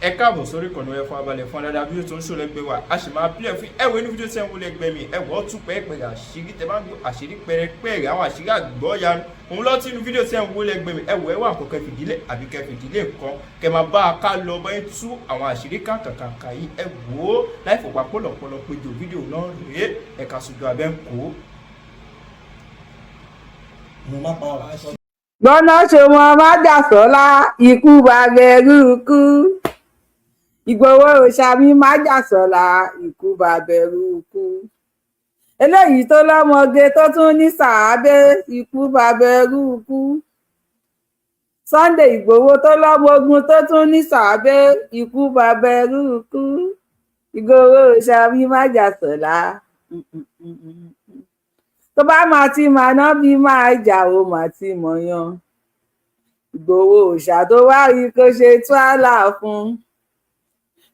ẹ káàbọ̀ sórí ìkànnì ẹ fún abalẹ̀ fún dáadáa bí ó tó ń ṣòro ẹgbẹ́ wa a sì máa pílẹ̀ fún ẹwọ inú fídíò tí ẹ ń wọlé ẹgbẹ́ mi ẹwọ́ tún pẹ́ẹ́pẹ́rẹ́ àṣírí tẹ bá ń gbọ́ àṣírí pẹ́ẹ́rẹ́ àwọn àṣírí àgbọ̀ọ́yanu òun lọ́ọ́ tí inú fídíò tí ẹ ń wọlé ẹgbẹ́ mi ẹwọ́ ẹwà àkọ́kọ́ fìdílé àbí kẹfìdílé nǹkan kẹ máa bá a ká lọ bá yín tú àwọn àṣírí kàkàkàkà yìí ẹ wò ó láì fọ̀pá pọ̀lọ̀pọ̀lọ̀ péjọ fídíò náà rèé ẹ̀ka ṣùgbọ́n abẹ́ ń kó. gbọ́nà ṣòwò májàsọ́lá ikú bàbẹ̀rù kú Ìgbòho òṣàmì májàsọ́lá ikú bàbẹ̀rù kú eléyìí tó lọ́mọge tó tún ní sàábé ikú bàbẹ̀rù kú Sunday Ìgbòho tó lọ́mọ ogun tó tún ní sàábé ikú bàbẹ̀rù kú Ìgbòho òṣàmì májàsọ́lá tó bá máa ti máa ná bí máa jà ó máa ti mọ̀ yan Ìgbòho òòṣà tó wá rí kó ṣe túálà fún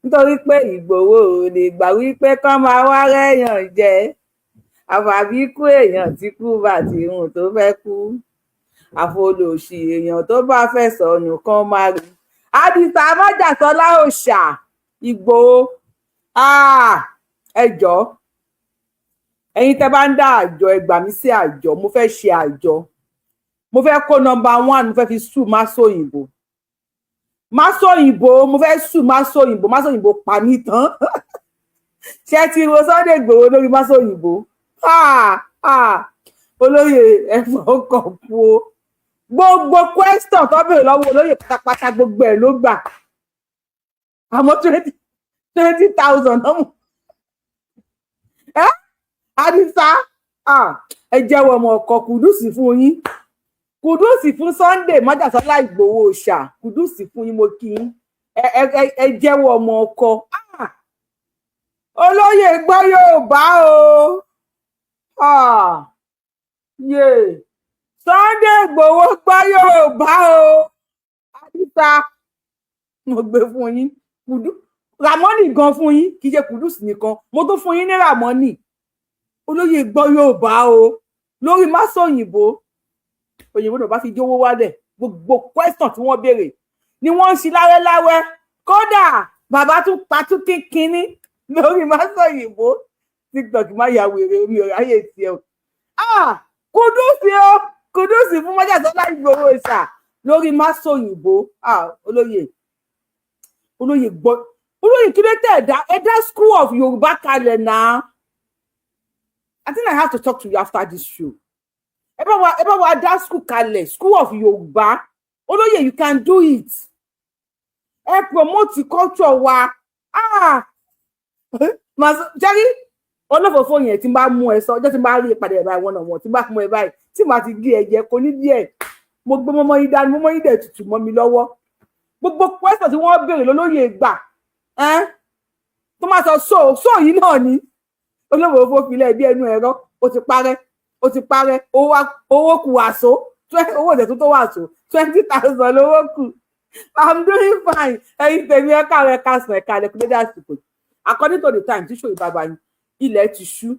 nítorí pé Ìgbòho ò lè gbà wípé kán máa wá rẹ́yàn jẹ àfàbí kú èèyàn tí kú bá ti hùn tó fẹ́ kú àfolòṣì èèyàn tó bá fẹ́ sọnù kan máa rí àdìsá májàsọ́lá òòṣà Ìgbòho ẹ jọ̀ọ́ ẹ̀yin tẹ́ bá ń dá àjọ ẹ gbà mí sí àjọ mo fẹ́ ṣe àjọ mo fẹ́ kó nọ́mbà 1 mo fẹ́ fi sùn Masọ̀yìnbó mo fẹ́ sùn Masọ̀yìnbó pa mí tán ṣé ti ro Sunday Igboho lórí Masọ̀yìnbó olóyè ẹ̀fọ́ kan kú o gbogbo question tó béèrè lọ́wọ́ olóyè pátápátá gbogbo ẹ̀ ló gbà àmọ́ 20,000 náà mú àdìsá ẹ jẹ́wọ́ ọmọ ọkọ kùdùsì fún yín kùdùsì fún Sunday májàsọ́lá Ìgbòho òòṣà kùdùsì fún yín mo kí yín ẹ jẹ́wọ́ ọmọ ọkọ olóyè gbọ́ Yorùbá o Sunday Ìgbòho gbọ́ Yorùbá o àdìsá mo gbé fún yín Ramoni gan fún yín kì í ṣe kùdùsì nìkan mo tún fún yín ní Ramoni olóyè gbọ́ Yorùbá o lórí Masọ̀yìnbó òyìnbó náà bá fi jówó wálẹ̀ gbogbo question tí wọ́n béèrè ni wọ́n ń ṣe láwẹ́láwẹ́ kódà bàbá tún patú kínkínní lórí Masọ̀yìnbó TikTok má ya wèrè omi ọ̀rọ̀ ayé tiẹ̀ o kùdùsì fún májàsọ́lá Ìgbòho òòṣà lórí Masọ̀yìnbó olóyè kí ló tẹ̀ ẹ̀dá school of Yorùbá kalẹ̀ náà. I think I have to talk to you after this show. Eba wa that school kalẹ̀, school of Yorùbá. Olóyè, you can do it. Ẹ promote the culture wa. Jerry, olófòfò yẹn tí n bá mú ẹ sọ, ọjọ́ tí n bá rí ìpàdé ẹ̀ báyìí one on one, tí n bá mú ẹ báyìí, tí màá ti gé ẹ̀jẹ̀ kò ní díẹ̀. Mo gbé mọ́mọ́ yín dání, mọ́mọ́ yín dẹ̀ tutù mọ́ mi lọ́wọ́. Gbogbo question tí wọ́n béèrè lólóyè gbà. Tó máa sọ so yìí náà ni. Olówó fòfilẹ̀ bí ẹnu ẹ̀rọ ó ti parẹ́ owó kù àṣọ owó ìdẹ̀tún tó wà àṣọ 20,000 lówó kù. I'm doing fine ẹ̀yin tèmi ẹ̀ka rẹ̀ kásán ẹ̀ka rẹ̀ kúlẹ̀ dásìkò according to the time tí ṣòyí bàbá yín ilẹ̀ ti ṣú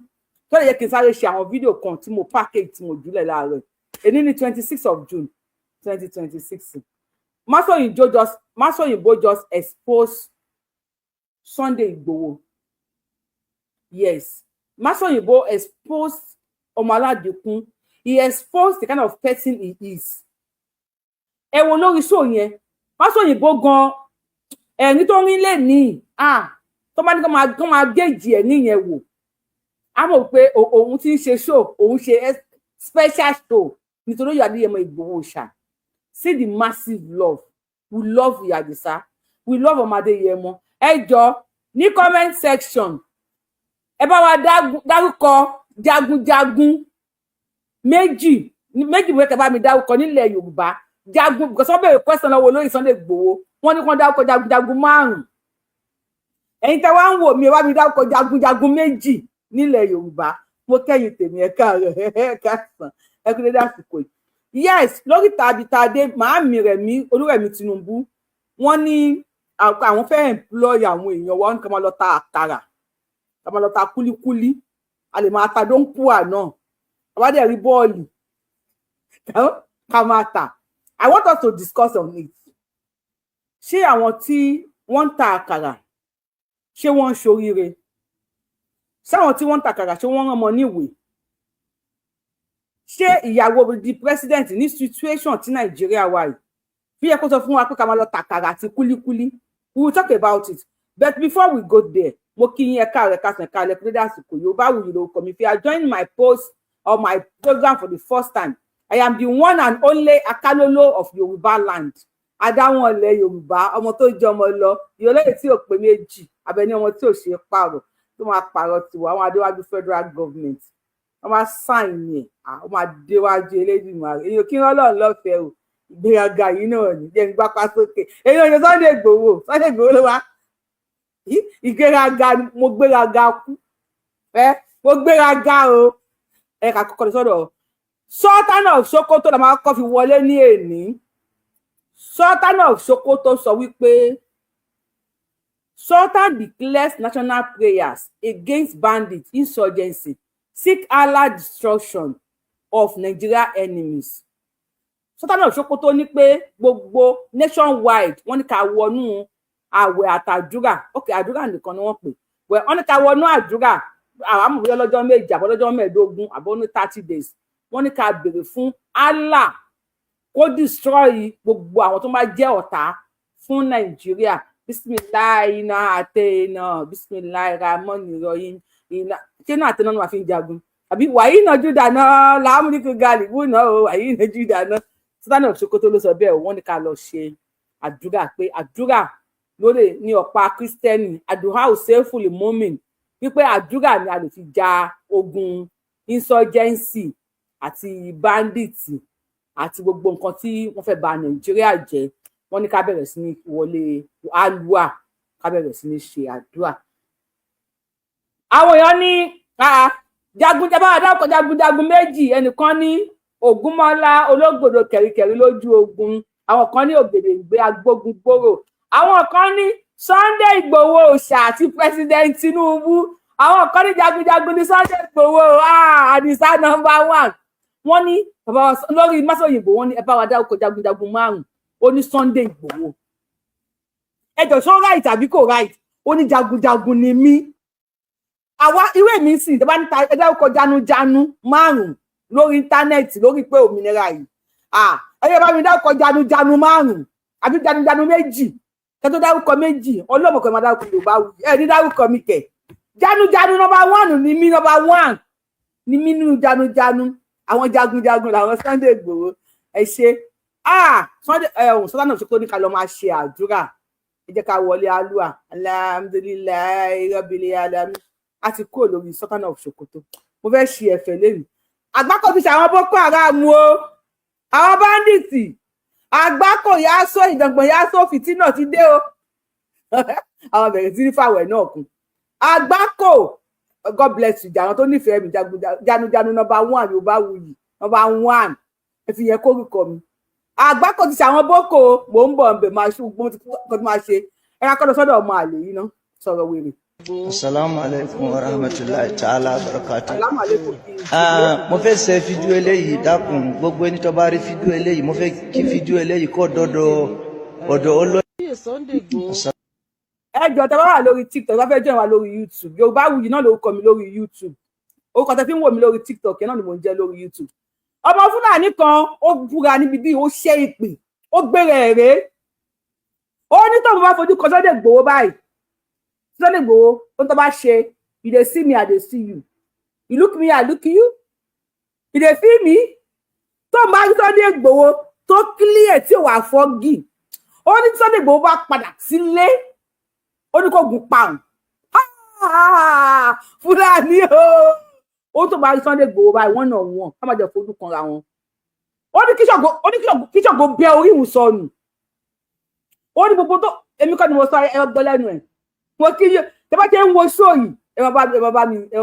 tó lè yẹ kí n sáré ṣe àwọn fídíò kan tí mo package tí mo jùlẹ̀ láàárọ̀ èní ní 26 of June 2026 Masọ̀yìnbó just exposed Sunday Igboho. Yes, Masọ̀yìnbó exposed Ọmọ Aládìkún. He exposed the kind of person he is. Ẹ wo lórí show yẹn, Masọ̀yìnbó gan ẹ̀rín tó rí lè ní tó bá ní kó máa géèjì ẹ̀ níyẹn wò. A mọ̀ pé òun ti ń ṣe show, òun ṣe special show nítorí Olóyè Adéyẹmọ Ìgbòho òòṣà. See the massive love. We love Adisa. We love Ọmọ Adéyẹmọ. Ẹ jọ̀ọ́ ní comment section. Ẹ bá wa dárúkọ jagunjagun méjì mo fẹ́ bá mi dárúkọ nílẹ̀ Yorùbá jagun because wọ́n bẹ̀rẹ̀ question lọ́wọ́ olóyè Sunday Igboho wọ́n ní kí wọ́n dárúkọ jagunjagun 5 ẹ̀yin tẹ́ wá ń wò mí ẹ bá mi dárúkọ jagunjagun méjì nílẹ̀ Yorùbá mo kẹ́yìn tèmi ẹ̀ka rẹ̀ ẹ̀ka sàn ẹ̀kú dédé àsìkò yìí. Yes, lórí tàbítàdé màámi Rẹ̀mí Olúrẹ̀mí Tinubu wọ́n ní àwọn fẹ́ employ àwọn èèyàn wọn kí wọ́n lọ ta àkàrà ká máa lọ ta kúlíkúlí a lè máa ta dóńkùà náà àwádìí rí bọ́ọ̀lù ká máa tà. I want us to discuss on it. Ṣé àwọn tí wọ́n ń ta àkàrà ṣé wọ́n ń ṣoríire sáwọn tí wọ́n ń ta àkàrà ṣé wọ́n rán ọmọ níwèé ṣé ìyàwó di president ní situation tí Nàìjíríà wà yìí bí ẹ kó sọ fún wa pé ká máa lọ tàkàrà àti kúlíkúlí we will talk about it but before we go there mo kí yín ẹ̀ka rẹ̀ kásán ẹ̀ka rẹ̀ pé dásìkò Yorùbáwùyí lórúkọ mi. If you are joining my post or my program for the first time, I am the one and only Akalolo of Yorubaland. Adáwọn ilẹ̀ Yorùbá ọmọ tó jẹ́ ọmọ lọ ìyọlẹ́yìn tí ò pé méjì abẹni ọmọ tí ò ṣe pààrọ̀ tó máa pààrọ̀ tiwa àwọn adéwájú federal government wọ́n máa sáìn yẹn àwọn máa déwájú Elédùmarè èyí kí wọ́n lọ́ọ̀ lọ́fẹ̀ẹ́ o ìgbéraga yìí náà ní jẹ́ gbápá sókè èyí ò ní Sunday Igboho ló wá ìgbéraga mo gbéraga kú mo gbéraga o ká kọ́kọ́ lọ sọ́dọ̀ Sultan of Sokoto la máa kọ́ fi wọlé ní èní. Sultan of Sokoto sọ wípé Sultan declares national prayers against bandits, insurgency, seek Allah destruction of Nigeria enemies. Sultan of Sokoto ní pé gbogbo nationwide wọ́n ní ká wọnú àwẹ̀ àtàdúrà àdúrà nìkan ni wọ́n pè wọ́n ní ká wọnú àdúrà àwọn amòbíyọ lọ́jọ́ méjì àbọ̀ lọ́jọ́ mẹ́ẹ̀ẹ́dógún àbọ̀ ní 30 days wọ́n ní ká béèrè fún Allah kó destroy gbogbo àwọn tó máa jẹ́ ọ̀tá fún Nàìjíríà. Bisimilayi iná àtẹ iná bisimilayi ramoni rọyìn iná ṣé náà àtẹ náà wà fi ń jagun àbí wàyí náà júdà náà làámúlíkù gàlíbù náà o wàyí náà júdà náà. Sultan of Sokoto ló sọ bẹ́ẹ̀ wọ́n ní ká lọ ṣe àdúrà pé àdúrà lórí ní ọ̀pá Kristẹni àdúrà ò sẹ́fùlì mọ́mìn wípé àdúrà ni a lè fi ja ogun insurgency àti bandits àti gbogbo nǹkan tí wọ́n fẹ́ bà Nàìjíríà jẹ́. Wọ́n ní ká bẹ̀rẹ̀ sí ní wọlé alua ká bẹ̀rẹ̀ sí ní ṣe àdúrà. Àwọn èèyàn ní jagunjagun méjì ẹnìkan ní Ògúnmọ́lá ológbòdo kẹ̀ríkẹ̀rí lójú ogun àwọn kan ní Ògèdèngbé agbógun gbòòrò àwọn kan ní Sunday Igboho òòṣà àti President Tinubu àwọn kan ní jagunjagun ní Sunday Igboho àdìsá #1. Wọ́n ní bàbá lórí Masọ̀yìnbó wọ́n ní ẹ bá wa dárúkọ jagunjagun 5 ó ní Sunday Igboho ẹjọ sọ right àbí kò right ó ní jagunjagun ni mí àwa ìwé mi sì tẹ́ bá ní ẹ dárúkọ janujanu 5 lórí íńtánẹ́ẹ̀tì lórí pé òmìnira yìí ẹyẹ bá mi dárúkọ janujanu 5 àbí janujanu 2 kẹ́ tó dárúkọ 2 ọlọ́mọkọ máa dárúkọ Yorùbáwùyí ẹ ní dárúkọ mi kẹ janujanu #1 ni mí #1 ni mí nínú janujanu àwọn jagunjagun làwọn Sunday Igboho ẹ ṣe Sultan of Sokoto ní ká lọ máa ṣe àdúrà ẹ jẹ́ ká wọlé alua alhamdulilayi rabbil alamin àti kúrò lórí Sultan of Sokoto. Mo fẹ́ ṣe ẹ̀fẹ̀ lẹ́nu àgbákò ti ṣe àwọn Boko Haram o àwọn bandits àgbákò yáṣọ ìdàngbọ̀n yáṣọ fìtínà ti dé o àwọn bẹ̀rẹ̀ sí ní fàwẹ̀ náà kún àgbákò God bless you àwọn tó nífẹ̀ẹ́ mi janujanu #1 Yorùbáwùyí #1 ẹ fi yẹn kórúkọ mi àgbákò ti ṣe àwọn Boko mò ń bọ̀ ń bẹ̀ máa ṣùgbọ́n kó tó máa ṣe ẹ̀ka kọ́ lọ sọ́dọ̀ ọmọ àlè yìí ná sọ̀rọ̀ wèrè. Assalamu alaikum wa rahmatullahi ta'ala wa barakatuh. Mo fẹ́ ṣe fídíò eléyìí dákun gbogbo ẹni tó bá rí fídíò eléyìí mo fẹ́ kí fídíò eléyìí kó ọ̀dọ̀ olóyè Sunday Igboho. Ẹ jọ̀ọ́ tẹ́ bá wà lórí TikTok bá fẹ́ join wa lórí YouTube Yorùbáwùyí náà lórúkọ mi lórí YouTube orúkọ tẹ́ fi ń wò mí lórí TikTok náà ni mò ń jẹ́ lórí YouTube. Ọmọ Fúlàní kan ó búra níbi bí ó ṣe ìpè ó gbére ẹ̀rẹ́ ó ní tóun bá fojú kan Sunday Igboho báyìí Sunday Igboho ó tó bá ṣe you dey see me I dey see you you look me I look you you dey feel me tóun bá rí Sunday Igboho tó clear tí ò wà fọ́gì ó ní Sunday Igboho bá padà sílé ó ní kó gùn pàùn Fúlàní ó tó bá rí Sunday Igboho báyìí wọ́n náà wọ́n ká má jẹ́ fojú kan ra wọn ó ní kíṣọ̀gbọ́ bẹ orí ìwòsànù ó ní gbogbo tó èmi kọ́ ni mo sọ ẹ gbọ́ lẹ́nu ẹ̀ mo kí yẹ tẹ bá jẹ́ ń wo show yìí ẹ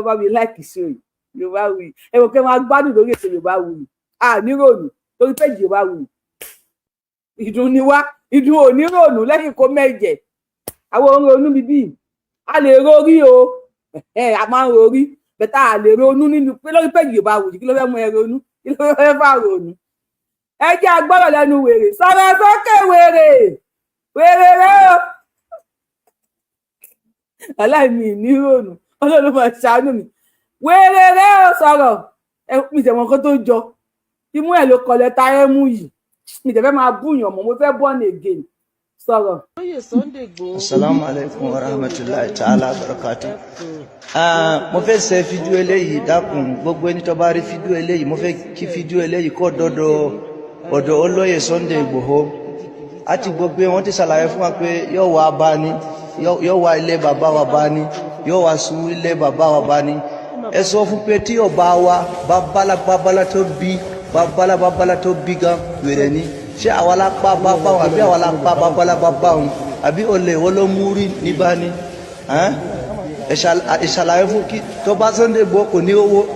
bá mi like show yìí Yorùbáwùyí ẹ wò kẹ́ máa gbádùn lórí ètò Yorùbáwùyí níròònù lórí péjì Yorùbáwùyí ìdùn ni wá ìdùn ò níròònù lẹ́yìn kó mẹ́jẹ̀ àwọn ohun ronú bíbí a lè rorí o a máa ń rorí bẹ́tà a lè ronú nínú pé lórí péjì Yorùbáwùyí kí ló fẹ́ mú ẹ ronú kí ló fẹ́ fà ronú ẹ jẹ́ agbọ́rọ̀ lẹ́nu wèrè sọ̀rọ̀ sókè wèrè rẹ o aláìmí ní ìrònú Ọlọ́run máa ṣàánú mi wéré rẹ ó sọ̀rọ̀ mi tẹ̀ wọn kó tó jọ imú ẹ̀ ló kọlẹ̀ táyé mú yìí mi tẹ̀ fẹ́ máa búyàn mọ́ mo fẹ́ born again sọ̀rọ̀. Assalamu alaikum wa rahmatullahi ta'ala barakatuh. Mo fẹ́ ṣe fídíò eléyìí dákun gbogbo ẹni tó bá rí fídíò eléyìí mo fẹ́ kí fídíò eléyìí kó dọ́dọ̀ ọ̀dọ̀ olóyè Sunday Igboho àti gbogbo wọn ti ṣàlàyé fún wa pé yóò wá bá ní yóò wá ilé bàbá wa bá ní yóò wá sùn ilé bàbá wa bá ní ẹ sọ fún pé tí ọba wa babalá tó bí gan wèrè ni ṣé àwa la pa bàbá wọn àbí àwa la pa babalá bàbá wọn àbí olè wọn ló mú rí níbà ni ìṣàlàyé fún kí tó bá Sunday Igboho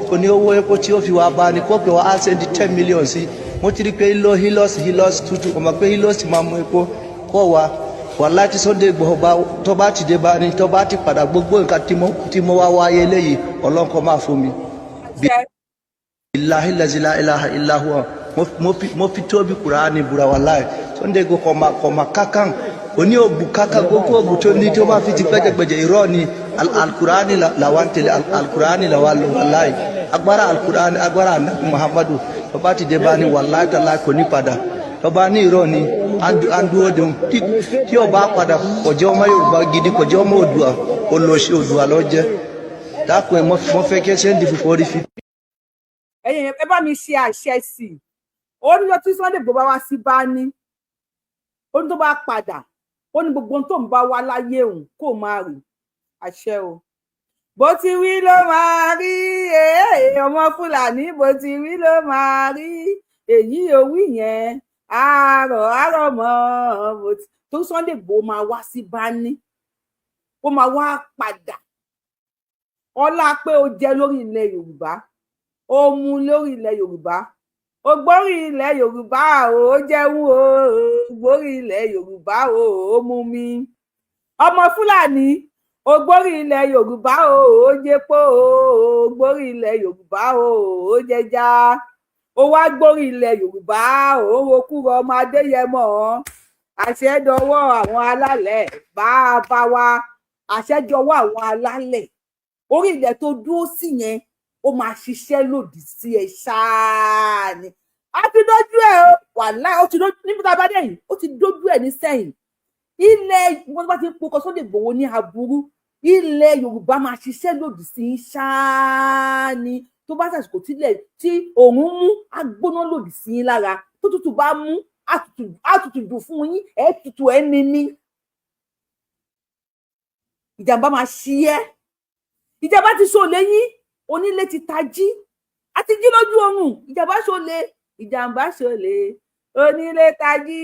kò ní owó epo tí ó fi wá bá ní kó pé wọ́n á sẹ́ndí 10 million sí mo ti rí pé hilos tútù ọmọ pé hilos máa mú epo kọ́ wà láti Sunday Igboho tó bá ti dé bá ní tó bá ti padà gbogbo nǹkan tí mo wá wáyé léyìí ọlọ́nkọ́ máa fún mi. Billahi la ilaha illa huwa mo fi tóbi Kùránì búra wallahi Sunday Igboho kọ̀ máa kákàn oní òbú kákà gbogbo òbú tó ní tó bá fi ti gbẹ́jẹ̀gbẹ́jẹ̀ irọ́ ni Al-Qur'ani làwọn tẹ̀lé Al-Qur'ani làwọn lò wallahi agbára Al-Qur'ani agbára Ànábì Muhammadu tó bá ti dé bá ní wallahi tàlá kò ní padà tó bá ní irọ́ ni andúró dùn tí ó bá padà kọjọ́ ọmọ Yorùbá gidi kọjọ́ ọmọ Oòduà olóṣì Oòduà ló jẹ́ dákun ẹ̀ mọ́ fẹ́ kí ẹ ṣe ń di fúnfọ́ rí fi. ẹ̀yin ẹ bá mi ṣe àṣẹ sí i ó ní lọ tí Sunday Igboho bá wá sí bá ní ó ní tó bá padà ó ní gbogbo ohun tó ń bá wá láyé òun kó máa rí àṣẹ o bó ti wí ló máa rí ọmọ Fúlàní bó ti wí ló máa rí èyí òwì yẹn àárọ̀ mọ́ tó Sunday Igboho máa wá sí Bání ó máa wá padà ọlá pé ó jẹ lórí ilẹ̀ Yorùbá ó mu lórí ilẹ̀ Yorùbá ó gbórí ilẹ̀ Yorùbá ó jẹun ó gbórí ilẹ̀ Yorùbá ó mú mi ọmọ Fúlàní ó gbórí ilẹ̀ Yorùbá ó jẹpo ó gbórí ilẹ̀ Yorùbá ó jẹja ó wá gbórí ilẹ̀ Yorùbá ó rokúrò ọmọ Adéyẹmọ àṣẹdọwọ́ àwọn alálẹ̀ bàbá wa àṣẹdọwọ́ àwọn alálẹ̀ orí ilẹ̀ tó dúró sí yẹn ó máa ṣiṣẹ́ lòdì sí ẹ ṣáá ni a ti dójú ẹ o wàláhì ó ti dójú níbi tá a bá dé yìí ó ti dójú ẹ ní sẹ́yìn ilẹ̀ wọn bá ti ń pokọ Sunday Igboho ní aburú ilẹ̀ Yorùbá máa ṣiṣẹ́ lòdì sí ṣáá ni tó bá ṣàṣìkò tílẹ̀ tí òun mú agbóná lòdì sí yín lára tó tútù bá mú àtútù dùn fún yín ẹ tútù ẹ mímí ìjàmbá máa ṣí ẹ ìjàmbá ti so lẹ́yìn onílé ti tají àti jí lójú oorun ìjàmbá ṣọlẹ onílé tají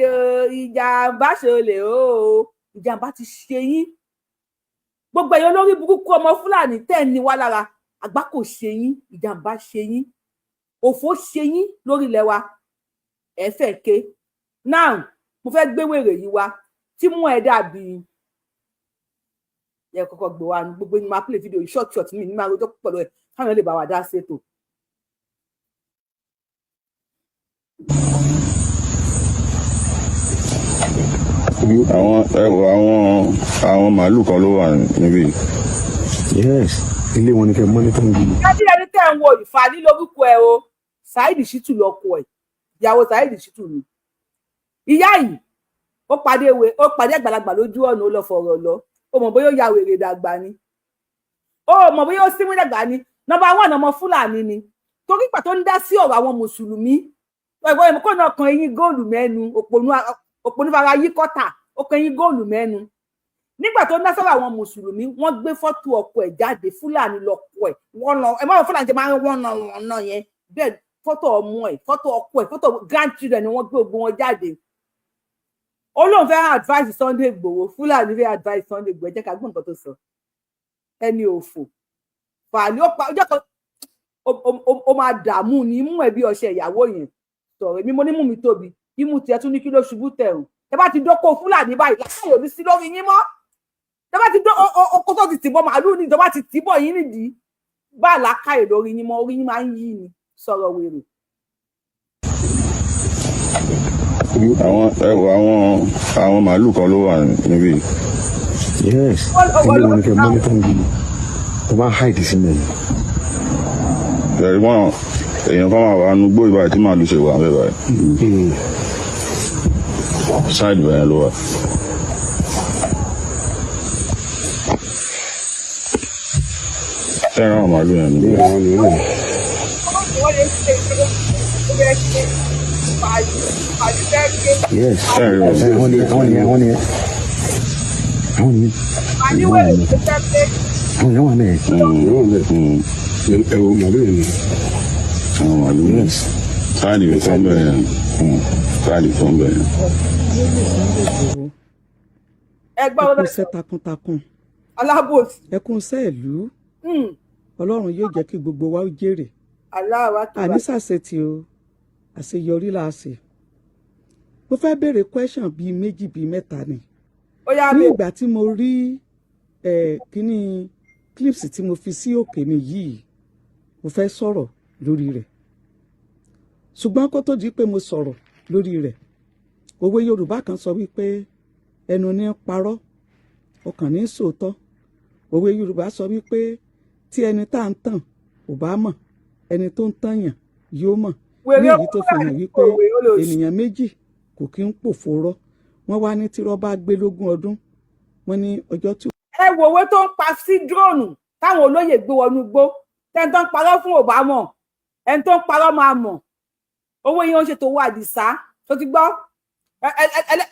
o ìjàmbá ṣọlẹ o ìjàmbá ti ṣe yín gbogbo ẹ̀yin olórí burúkú ọmọ Fúlàní tẹ́ ní wá lára àgbá kò ṣe yín ìjàmbá ṣe yín òfò ṣe yín lórí ilẹ̀ wa ẹ fẹ́ ké now mo fẹ́ gbé wèrè yìí wá tí mú ẹ dàbí ẹ kọ́kọ́ gbé wa gbogbo ní máa play video short mi ní máa rojọ́ pẹ̀lú ẹ káwọn lè bá wa dá ṣètò. àwọn màálù kan ló wà níbí. yes ilé wọn ni kẹ mọ ní tó ń bí. kájí ẹni tẹ́ ń wo Ìfàlí lórúkọ ẹ o Saheed Shittu lọkọ ẹ ìyàwó Saheed Shittu ni ìyá yìí ó pàdé àgbàlagbà lójú ọ̀nà ó lọ fọ̀rọ̀ lọ ó mọ̀ bóyá ó ya wèrè dàgbà ni ó mọ̀ bóyá ó símú dàgbà ni nọ́mbà 1 ọmọ Fúlàní ni torí pàtó ń dá sí ọ̀rọ̀ àwọn mùsùlùmí ẹ̀gbọ́n kò náà kan eyín góòlù mẹ́nu òpònú fara yí kọ́tà ó kan eyín góòlù mẹ́nu nígbà tó ń dá sọ́rọ̀ àwọn mùsùlùmí wọ́n gbé fọ́tò ọkọ ẹ̀ jáde Fúlàní lọ́kọ ẹ̀ wọ́n lọ ẹ̀ máa wọ Fúlàní jẹ́ máa ń wọ́n náà yẹn bẹ́ẹ̀ fọ́tò ọmọ ẹ̀ fọ́tò ọkọ ẹ̀ fọ́tò grandchildren ni wọ́n gbé ogun wọn jáde ó lóun fẹ́ advice Sunday Igboho Fúlàní fẹ́ advice Sunday Igboho ẹ jẹ́ ká gbọ́ nǹkan tó sọ ẹni òfò Fàlí ó jẹ́ kan ó máa dààmú ní imú ẹ̀ bí ọṣẹ ìyàwó yẹn sọ̀rọ̀ èmi mo ní mú mi tóbi imú tiẹ̀ tún ní kí ló ṣubú tẹ̀ ọ́ ẹ bá ti dóko Fúlàní báyìí láti òní sí lórí yín mọ́ ẹ bá ti dó oko tó ti tìbọ̀ màálù ní ìjọba ti tìbọ̀ yín nídìí bá àlákàyè lórí yín mọ́ orí yín máa ń yí ni sọ̀rọ̀ wèrè. àwọn màálù kan ló wà níbí. Yes. Ilé wọn ni kẹ́ mọ́ ní tán gidi. Tó bá hide sí mi. Ẹ̀rí mọ́ èèyàn kan máa wà nínú gbó ìbáyìí tí màálù ṣe wà ń bẹ̀ báyìí. Ṣáìdì bẹ̀rẹ̀ ló wà. Fẹ́ràn àwọn màálù yẹn níbẹ̀. Yes. Ẹ̀rí wọn sí. Àwọn ni. Àwọn yẹn wà mẹ́ẹ̀. Ẹ wo màálù yẹn ni. Àwọn màálù yẹn. Ṣáìdì bẹ̀rẹ̀ tó ń bẹ̀rẹ̀ yẹn. Ṣáìdì tó ń bẹ̀rẹ̀ yẹn. Ẹkún iṣẹ́ takuntakun. Alábòsí. Ẹkún iṣẹ́ ìlú. Ọlọ́run yóò jẹ́ kí gbogbo wa ó jèrè. Àníṣàṣe tí o àṣeyọrí la ṣe. Mo fẹ́ béèrè question bíi méjì bíi mẹ́ta ni. Ní ìgbà tí mo rí kíní clips tí mo fi sí òkè mi yìí, mo fẹ́ sọ̀rọ̀ lórí rẹ̀. Ṣùgbọ́n kó tó di pé mo sọ̀rọ̀ lórí rẹ̀, òwe Yorùbá kan sọ wípé ẹnu ní parọ́, ọkàn ní sòótọ́. Òwe Yorùbá sọ wípé tí ẹni tá à ń tàn ò bá mọ̀, ẹni tó ń tànyàn yóò mọ̀. Ní èyí tó fi hàn wípé ènìyàn méjì kò kí ń pòfo rọ́. Wọ́n wá ní tírọ́ bá gbé lógún ọdún. Wọ́n ní ọjọ́ tí. Ẹ wo owó tó ń pa sí dúróònù táwọn olóyè gbé wọnú igbó. Tẹ́ni tó ń parọ́ fún òbá mọ̀, ẹni tó ń parọ́ máa mọ̀. Owó yẹn ń ṣe tó wọ Àdìsá tó ti gbọ́.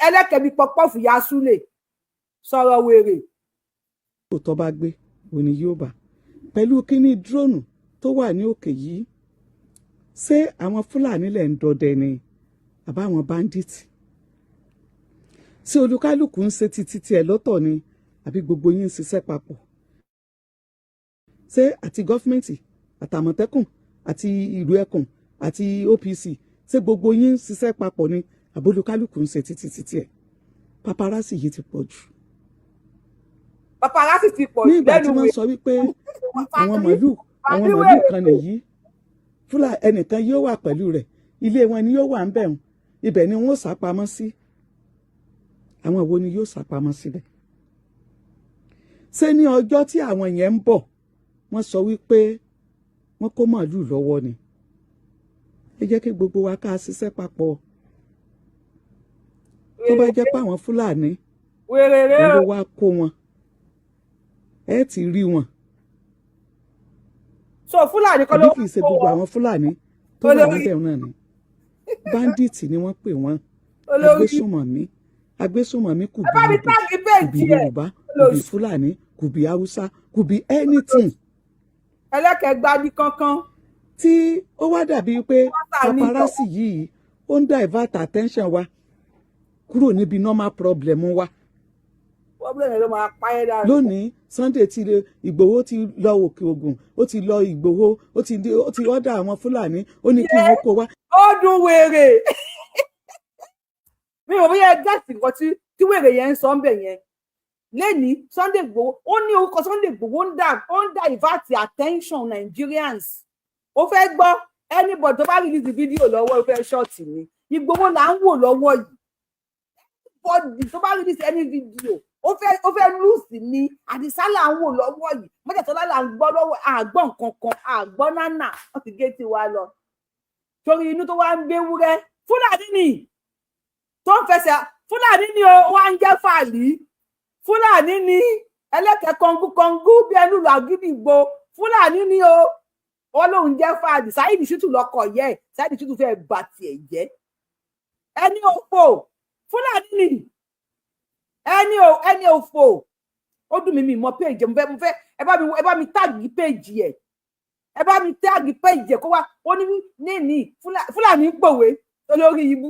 Ẹlẹ́kẹ̀bí pọpọ́ọ̀fù ya súlè sọ̀rọ̀ wèrè. Tó bá gbé òní yóò bá pẹ̀lú kíní dúróònù tó wà ní òkè yìí. Ṣé àwọn Fúlàní lẹ̀ ń dọdẹ ni àbáwọn báńdíìtì? Ṣé olúkálùkù ń ṣe títí tiẹ̀ lọ́tọ̀ ni àbí gbogbo yín ń ṣiṣẹ́ papọ̀? Ṣé àti gọ́fìmẹ̀ntì àtàmọ̀tẹ́kùn àti ìlú ẹkùn àti OPC ṣé gbogbo yín ń ṣiṣẹ́ papọ̀ ni àbí olúkálùkù ń ṣe títí tiẹ̀? Paparazzi yìí ti pọ̀ jù. Paparazzi ti pọ̀ jù. Ní ìgbà tí wọ́n sọ wípé àwọn màálù kan nìyí, Fúlàní ẹnìkan yóò wà pẹ̀lú rẹ̀, ilé wọn ni yóò wà ń bẹ̀ wọn, ibẹ̀ ni wọ́n ó sápamọ́ sí. Àwọn wo ni yóò sápamọ́ síbẹ̀? Ṣé ní ọjọ́ tí àwọn yẹn ń bọ̀, wọ́n sọ wípé wọ́n kó màálù lọ́wọ́ ni? Ẹ jẹ́ kí gbogbo wa ká ṣiṣẹ́ papọ̀. Tó bá jẹ́ pé àwọn Fúlàní ló wá kó wọn, ẹ ti rí wọn. So Fúlàní kọ́ ló kì í ṣe gbogbo àwọn Fúlàní tó wà níbẹ̀ náà ni. Báńdíìtì ni wọ́n pè wọ́n. Agbésùnmọ̀mí kò bí Yorùbá, kò bí Fúlàní, kò bí Haúsá, kò bí anything. Ẹlẹ́kẹ̀gbádìí kankan. Tí ó wá dàbí pé paparazzi yìí ó ń divert attention wa kúrò níbi normal problem wa. Problem ló máa pa ẹ́ dára. Lónìí Sunday ti Ìgbòho ti lọ Òkè Ògùn, ó ti lọ Ìgbòho, ó ti ọ̀dà àwọn Fúlàní, ó ní kí wọ́n kó wá. Ó dùn wèrè. Mi ò rí gẹ́ẹ̀sì nǹkan tí wèrè yẹn ń sọ ń bẹ̀ yẹn. Lẹ́ni Sunday Igboho, ó ní orúkọ Sunday Igboho ó ń divert attention Nigerians. Ó fẹ́ gbọ́ anybody tó bá release fídíò lọ́wọ́ ó fẹ́ ṣọ́ọ̀tì ni. Igboho là ń wò lọ́wọ́ yìí. Anybody tó bá release any video ó fẹ́ lùsì ni. Àdìsá là ń wò lọ́wọ́ yìí. Mọ́jàtọ́lá là ń gbọ́ lọ́wọ́ àgbọ̀n kankan àgbọ̀n nánà wọ́n ti gé tiwa lọ. Torí inú tó wá ń gbé wúrẹ́ Fúlàní ni tó ń fẹsẹ̀ Fúlàní ni ó wá ń jẹ́ fàlì. Fúlàní ni ẹlẹ́kẹ̀ẹ́ kọngú bí ẹnu lọ àgídìgbò. Fúlàní ni ó wọ́n lòun jẹ́ fàlì. Sáyidì Ṣítù lọkọ̀ yẹ Sáyidì Ṣítù fẹ́ bà tiẹ̀ jẹ́. Ẹni òfò Fúlàní ni ẹni òfò. Ó dùn mí mọ péèjì mo fẹ́ ẹ bá mi táàgì péèjì ẹ̀. Ẹ bá mi táàgì péèjì ẹ̀ kó wá ó ní Fúlàní gbòwe olórí ibú.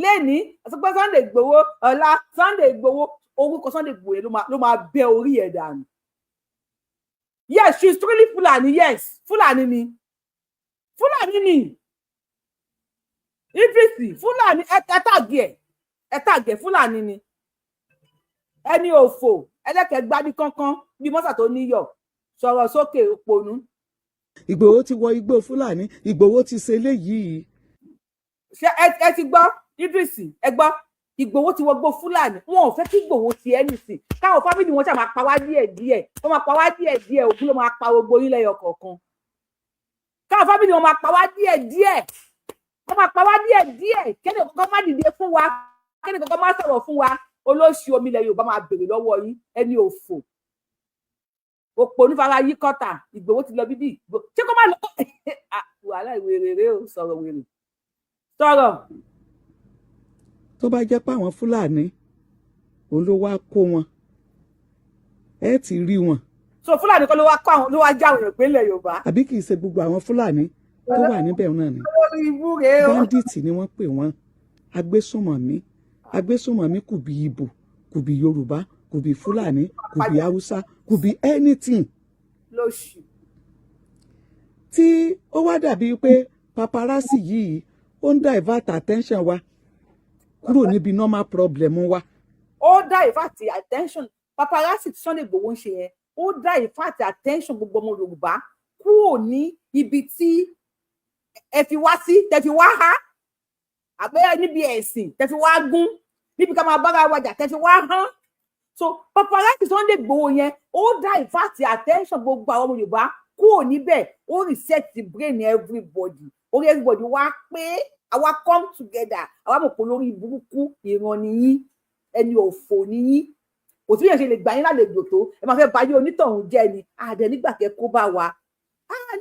Lẹ́ni àtúgbọ́ Sunday Igboho ọ̀la Sunday Igboho orúkọ Sunday Igboho ló máa bẹ orí ẹ̀ dànù. Yes, she is truly Fulani. Yes, Fulani ni. Idrisi Fulani ẹ̀tàgẹ̀ Fulani ni. Ẹni òfò ẹlẹ́kẹ̀gbádìí kankan bí mọ́sà tó níyọ̀ sọ̀rọ̀ sókè òpònú. Ìgbòho ti wọ igbó Fulani, Ìgbòho ti ṣe eléyìí. Ṣé ẹ ti gbọ́ Idrisi ẹ gbọ́ Ìgbòho ti wọgbó Fúlàní wọn ò fẹ́ kí Ìgbòho ti anything káwọn fámìlì wọn ṣáà máa pa wá díẹ̀díẹ̀ wọ́n máa pa wá díẹ̀díẹ̀ Ògún ló máa pa gbogbo yín lẹ́yọ kọ̀ọ̀kan káwọn fámìlì wọn máa pa wá díẹ̀díẹ̀ wọ́n máa pa wá díẹ̀díẹ̀ kẹ́ni kankan má dìde fún wa kẹ́ni kankan má sọ̀rọ̀ fún wa olóṣì omi ilẹ̀ Yorùbá máa béèrè lọ́wọ́ yín ẹni òfò òpó onífara yí kọ́tà Ìgbòho ti lọ bíbí ṣé kó má lọ wàhálà ìwé rere ò sọ̀rọ̀ wèrè sọ̀rọ̀. tó bá jẹ́ pé àwọn Fúlàní òun ló wá kó wọn ẹ ti rí wọn. so Fúlàní kan ló wá kó àwọn ló wá já àwọn èèyàn gbélé Yorùbá. àbí kì í ṣe gbogbo àwọn Fúlàní tó wà níbẹ̀ náà ni báńdíìtì ni wọ́n pè wọ́n agbésùnmọ̀mí kù bí Ìgbò kù bí Yorùbá kù bí Fúlàní kù bí Haúsá kù bí anything. tí ó wá dàbí pé paparazzi yìí ó ń divert attention wa kúrò níbi normal problem wa. ó divert attention paparazzi tí Sunday Igboho ń ṣe yẹn ó divert attention gbogbo ọmọ Yorùbá kúrò ní ibi tí ẹ fi wá sí tẹ fi wá há àbẹ́yẹ níbi ẹ̀sìn tẹ fi wá gún níbi ká máa bára wájà tẹ fi wá hán so paparazzi Sunday Igboho yẹn ó divert attention gbogbo àwọn ọmọ Yorùbá kúrò níbẹ̀ ó reset the brain everybody orí everybody wá pé àwa come together àwa mọ̀ pé lórí burúkú ìran nìyí ẹni òfò nìyí kò tí yẹn ṣe lè gbà yín lálejò tó ẹ máa fẹ́ bá yé onítọ̀hún jẹ́ ni àdẹ nígbà kẹ́ kó bá wa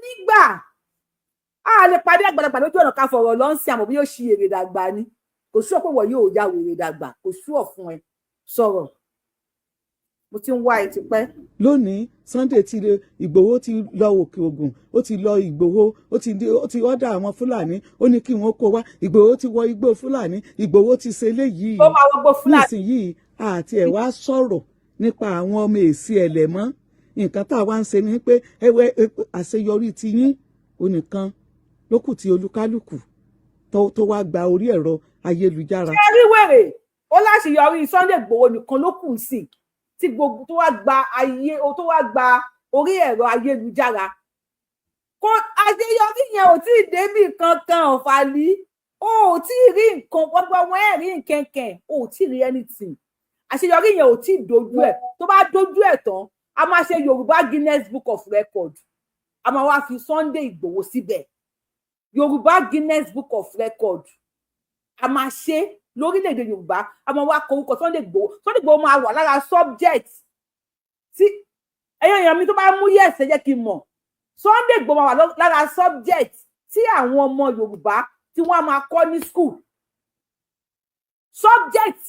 nígbà lè pàdé àgbàlagbà lójú ọ̀nà ká fọ̀rọ̀ lọ ń sin àmọ́ bí yóò ṣí èrè dàgbà ni kò sí ọ̀pọ̀ wọ̀ yóò já wèrè dàgbà kò sí ọ̀fun ẹ sọ̀rọ̀ mo ti ń wá ẹ tipẹ́. lónìí Sunday ti Ìgbòho ti lọ Òkè Ògùn ó ti lọ Ìgbòho ó ti ọ̀dà àwọn Fúlàní ó ní kí wọ́n kó wá Ìgbòho ti wọ igbó Fúlàní Ìgbòho ti ṣe eléyìí nísìnyìí àti ẹ̀ wá sọ̀rọ̀ nípa àwọn ọmọ èsì ẹ̀lẹ̀ mọ́ nǹkan tá a wá ń ṣe ni pé àṣeyọrí ti yín onìkan lókù tí olúkálùkù tó wá gba orí ẹ̀rọ ayélujára. ṣé rí wèrè ó láṣeyọrí Sunday Igboho nìkan ló kù sí tí gbogbo tó wá gba orí ẹ̀rọ ayélujára kò àṣeyọrí yẹn ò tí ì débì kankan ọ̀fàlì ó tí ì rí nǹkan gbogbo wọn ẹ̀ rí nkẹ̀kẹ̀ ó tí ì rí anything àṣeyọrí yẹn ò tí ì dojú ẹ̀ tó bá dojú ẹ̀ tán a máa ṣe Yorùbá Guinness Book of Record a máa wá fi Sunday Igboho síbẹ̀ Yorùbá Guinness Book of Record a máa ṣe lórílẹ̀‐èdè Yorùbá a máa wá kọ orúkọ Sunday Igboho máa wà lára subject tí ẹ̀yàn èèyàn mi tó bá mú yes ẹ jẹ́ kí n mọ̀ Sunday Igboho máa wà lára subject tí àwọn ọmọ Yorùbá tí wọ́n á máa kọ́ ní school subject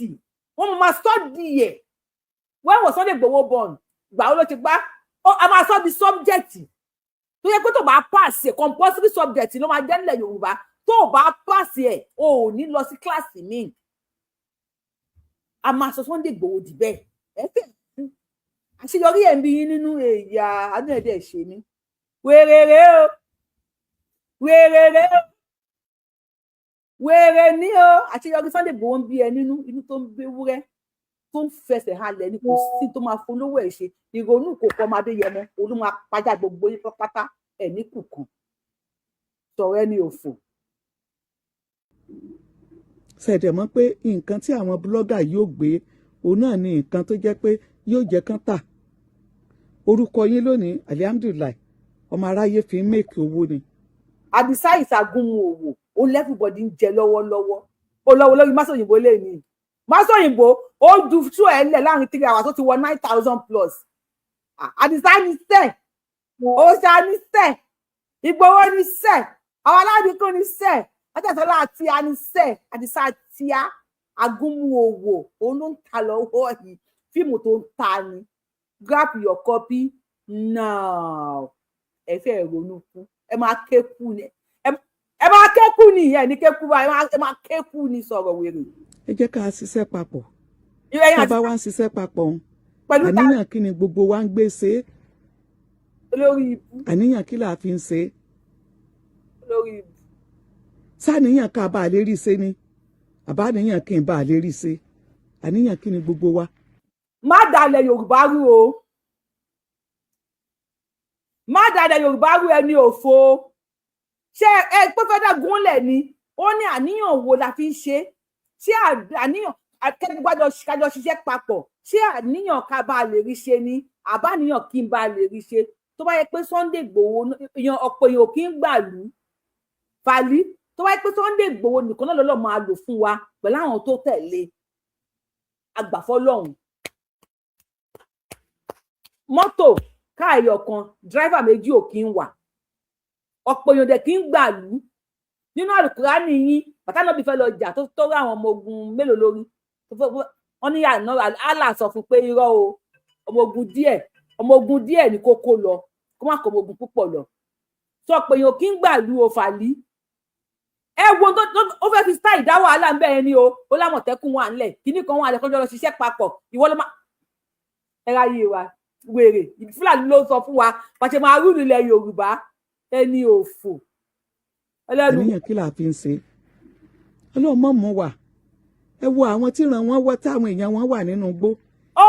wọ́n máa study ẹ̀ when was Sunday Igboho born gbà ó ló ti gbá a máa sọ di subject tó yẹ pé tó bá pass ẹ̀ compulsory subject ló máa jẹ́ nílẹ̀ Yorùbá tó bá pass ẹ̀ o ò ní lọ sí kíláàsì míì a máa sọ Sunday Igboho dì bẹ́ẹ̀ àṣeyọrí ẹ̀ ń bí yín nínú ẹ̀yà àánú ẹ̀dẹ̀ ṣe mí wèrèrè o wèrè ní o àṣeyọrí Sunday Igboho ń bí ẹ nínú inú tó ń gbé wúrẹ́ tó ń fẹsẹ̀ halẹ̀ ní kò sí tó máa folówó ẹ̀ ṣe ìrònú kò kọ́ ọmọdé yẹmọ olú máa pàjá gbogbo yín pátá ẹ̀ ní kùkùn sọ̀rọ̀ ẹni òfò. ṣẹ̀dẹ̀ mọ́ pé nǹkan tí àwọn búlọ́gà yóò gbé òun náà ni nǹkan tó jẹ́ pé yóò jẹ́ kán tà orúkọ yín lónìí alihamdulilayi ọmọ aráyé fi ń mèkì owó ni. àdìsá ìṣàgùnmu òwò ó lẹ́fùbọ̀dì ń jẹ lọ́wọ́lọ́wọ́ ó lọ́wọ́ lórí másòyìnbó lè ní másòyìnbó ó ju tú ẹ̀ lẹ̀ láàrin 3 hours tó ti wọ 9,000 plus àdìsá ní sẹ́ òòṣà ní sẹ́ Ìgbòho ní sẹ́ àwọn aládìkún ní sẹ́ ọjọ́sọ́lá àti anisẹ́ àdìsá tíá agúnmu òwò òun ló ń ta lọ́wọ́ yìí fíìmù tó ń ta ni grab your copy now ẹ fẹ́ ronú kú ẹ máa kékù ni ẹ máa kékù ni ìyẹn ní kékù bá ẹ máa kékù ni sọ̀rọ̀ wèrè. ẹ jẹ́ ká ṣiṣẹ́ papọ̀ bàbá wa ń ṣiṣẹ́ papọ̀ àníyàn kí ni gbogbo wa ń gbé ṣe lórí ibú àníyàn kí là fi ń ṣe lórí ibú sáníyàn ká bá a lè rí ṣe ni àbá àníyàn kí n bá a lè rí ṣe àníyàn kí ni gbogbo wa. má dalẹ̀ Yorùbá rú o má dalẹ̀ Yorùbá rú ẹni òfo ṣé ẹ pé fẹ́ dá gúnlẹ̀ ni ó ní àníyàn wo la fi ń ṣe ṣé akẹ́gbẹ́ kájọ ṣiṣẹ́ papọ̀ ṣé àníyàn ká bá lè rí ṣe ni àbáníyàn kí n bá lè rí ṣe tó bá yẹ pé Sunday Igboho èèyàn ọ̀pọ̀ èèyàn kì í gbàlú Fálí tó bá yẹ pé Sunday Igboho nìkan náà lọ́lọ́ máa lò fún wa pẹ̀lú àwọn tó tẹ̀lé agbàfọ́lọ́hún mọ́tò káàyọ̀ kan dírẹ́fà méjì ò kí ń wà ọ̀pọ̀ èèyàn dẹ̀ kí ń gbàlú nínú àlùkùránì yín bàtà náà bí fẹ́ lọ jà tó rí àwọn ọmọ ogun mélòó lórí wọ́n ní àná Allah sọ fún pé irọ́ o ọmọ ogun díẹ̀ ní kókó lọ kó má kó ọmọ ogun púpọ̀ lọ sọ pé èèyàn kí ń gbàlú o Fálí ẹ wo ó fẹ́ fi style dá wàhálà ń bẹ̀rẹ̀ ni o ó lámọ̀tẹ́kùn wà ńlẹ̀ kíní kan wà lẹ́kọ́jọ́ lọ ṣiṣẹ́ papọ̀ ìwọ ló má ẹ ráyè wa wèrè Fúlàní ló sọ fún wa pàṣẹ máa rú nílẹ̀ Yorùbá ẹni òfò ẹlẹ́nu kí là fi ń ṣe ọlọ́mọ mọ́ wà ẹ wo àwọn tí ràn wọ́n wọ́ táwọn èèyàn wọn wà nínú igbó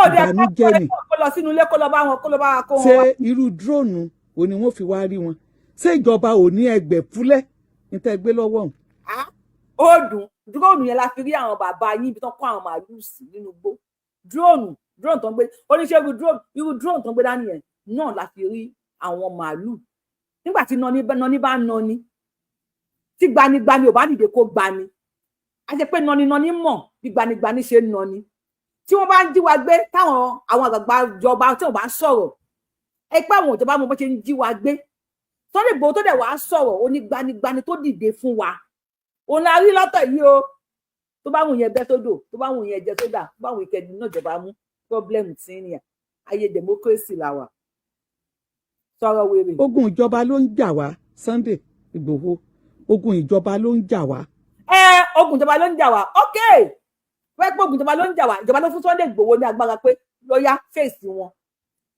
ìbànújẹ́ ni kó lọ sínú ilé kó lọ bá wọn kó wọn. ṣé irú dúróònù ò ní wọ́n fi wá rí wọn ṣé ìjọba ò ní ẹgbẹ́ fúlẹ́ ní tẹ́ gbé lọ́wọ́ ọ̀hún. ó dùn dúróònù yẹn la fi rí àwọn bàbá yín ibi tán kó àwọn màálùú sí nínú igbó dúróònù tó ń gbé oníṣẹ́ irú dúróònù tó ń gbé dání yẹn náà la fi rí àwọn màálùú nígbà tí nọní bá nọní tí gbanigbani ò bá dìde kó gbani a jẹ pé nọni mọ̀ bí gbanigbani ṣe ń nọni tí wọ́n bá ń jí wa gbé táwọn àwọn àgbààgbà ìjọba tí wọ́n bá ń sọ̀rọ̀ ẹ pé àwọn ìjọba mọ̀ bó ṣe ń jí wa gbé Sunday Igboho tó dẹ̀ wá sọ̀rọ̀ ó ní gbanigbani tó dìde fún wa òun la rí lọ́tọ̀ yìí o tó bá wù yẹn bẹ́ sódò tó bá wù yẹn jẹ sódà tó bá wù ìkẹdì náà ìjọba mú problem tí ń yà ayé democracy la wà sọ̀rọ̀ wèrè. Ogun ìjọba ló ń jà wá Sunday Igboho ogun ìjọba ló ń jà wá. Ogun ìjọba ló ń jà wá ok wẹ́n pé ogun ìjọba ló ń jà wá ìjọba ló fún Sunday Igboho ní agbára pé lọ́yà fèsì wọn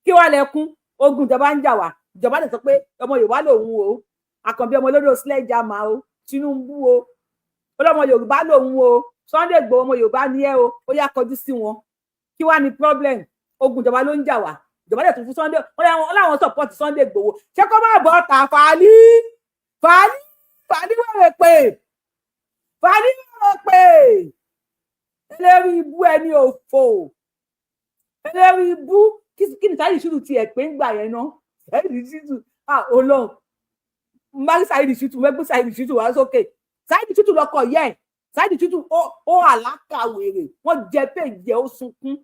kí wàá lẹ́kún ogun ìjọba ń jà wá ìjọba lè sọ pé ọmọ Yorùbá lòun o Àkànbí ọmọ olódò sledgehammer o Tinubu o ọlọ́mọ Yorùbá lòun o Sunday Igboho ọmọ Yorùbá ni ẹ o ó yá kọjú sí wọn kí wàá ní problem ogun ìjọba ló ń jà wá ìjọba lè tún fún Sunday wọn láwọn support Sunday Igboho ṣé kó má bọ́ ta Fálí wẹ̀rẹ̀ pé eléri ibú ẹni òfò eléri ibú kí ni Saheed Shittu tiẹ̀ pé ń gbà yẹn ná Saheed Shittu Ọlọ́run mbárí Saheed Shittu mẹ́gbẹ́ Saheed Shittu wá sókè Saheed Shittu lọkọ̀ yẹ Saheed Shittu ó àlákàwèrè wọ́n jẹ péjẹ ó sunkún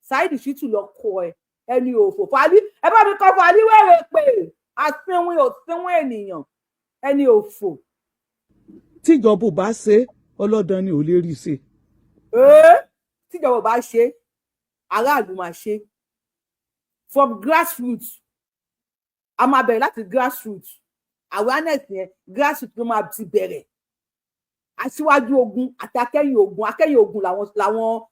Saheed Shittu lọkọ̀ ẹni òfò Fálí ẹ bá mi kọ́ Fálí wẹ̀rẹ̀ pé àsínwín òsínwín ènìyàn ẹni òfò. Tíjọba ò bá ṣe ọlọ́dàn ni ò lè rí ṣe. Tíjọba ò bá ṣe aráàlú máa ṣe from grassroots a máa bẹ̀rẹ̀ láti grassroots awareness yẹn grassroots ló máa ti bẹ̀rẹ̀ aṣíwájú ogun àti akẹ́yìn ogun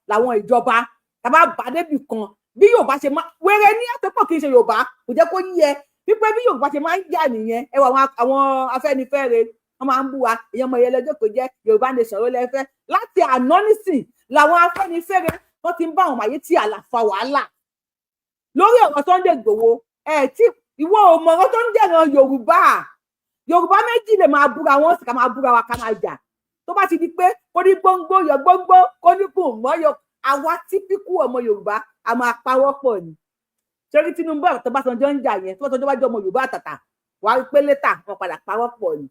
làwọn ìjọba tàbá bá débì kan bí Yorùbá ṣe máa wẹrẹ ní àtọ́pọ̀ kì í ṣe Yorùbá kò jẹ́ kó yẹ wípé bí Yorùbá ṣe máa ń jà nìyẹn ẹ wọ àwọn Afẹ́nifẹ́re wọ́n máa ń bú wa èèyàn ọmọ ìyẹlẹjọ kò jẹ́ Yorùbá nation ló lẹfẹ láti àná nísìn làwọn Afẹ́nifẹ́re wọ́n ti ń bá àwọn màyé tí àlàfà wàhálà lórí ọ̀rọ̀ Sunday Igboho tí ìwọ ọmọ ọ̀rọ̀ tó ń jẹran Yorùbá méjì lè máa búra wọn sì ká máa búra wa ká máa jà tó bá ti di pé kó ní gbóngbó yọ gbóngbó kó ní kùn mọyọ àwa típíkù ọmọ Yorùbá a máa pawọ́ pọ̀ ni torí Tinubu àtọbásanjọ́ ń jà yẹn tó bá jọ ọmọ Yorùbá àtàtà wàá rí pé létà wọn padà pawọ́ pọ̀ ni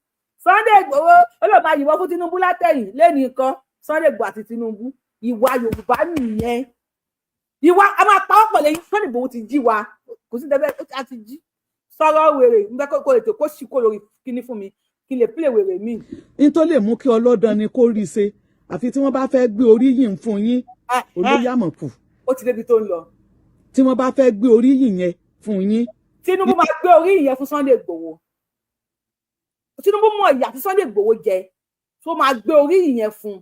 Sunday Igboho olóòmà yìnbọn fún Tinubu látẹ̀yìn lẹ́nu nǹkan Sunday Igboho àti Tinubu ìwà Yorùbá nìyẹn ìwà a máa pawọ́ pọ̀ lẹ́yìn Sunday Igboho ti jí wa kò sí dẹ́gbẹ́ a ti jí sọ̀rọ̀ wèrè nígbà kó ètò kó sì kó lórí kíní fún mi kí n lè pílè wèrè mi. ní tó lè mú kí ọlọ́dàn ni kó rí ṣe àfi tí wọ́n bá fẹ́ gbé oríyìn fún yín olóyè àmọ̀kù. ó ti débi tó ń lọ. tí wọ́n bá fẹ́ gbé oríyìn yẹn fún yín. Tinubu máa gbé oríyìn yẹn fún Sunday Igboho Tinubu mọ ìyà tí Sunday Igboho jẹ tó máa gbé oríyìn yẹn fún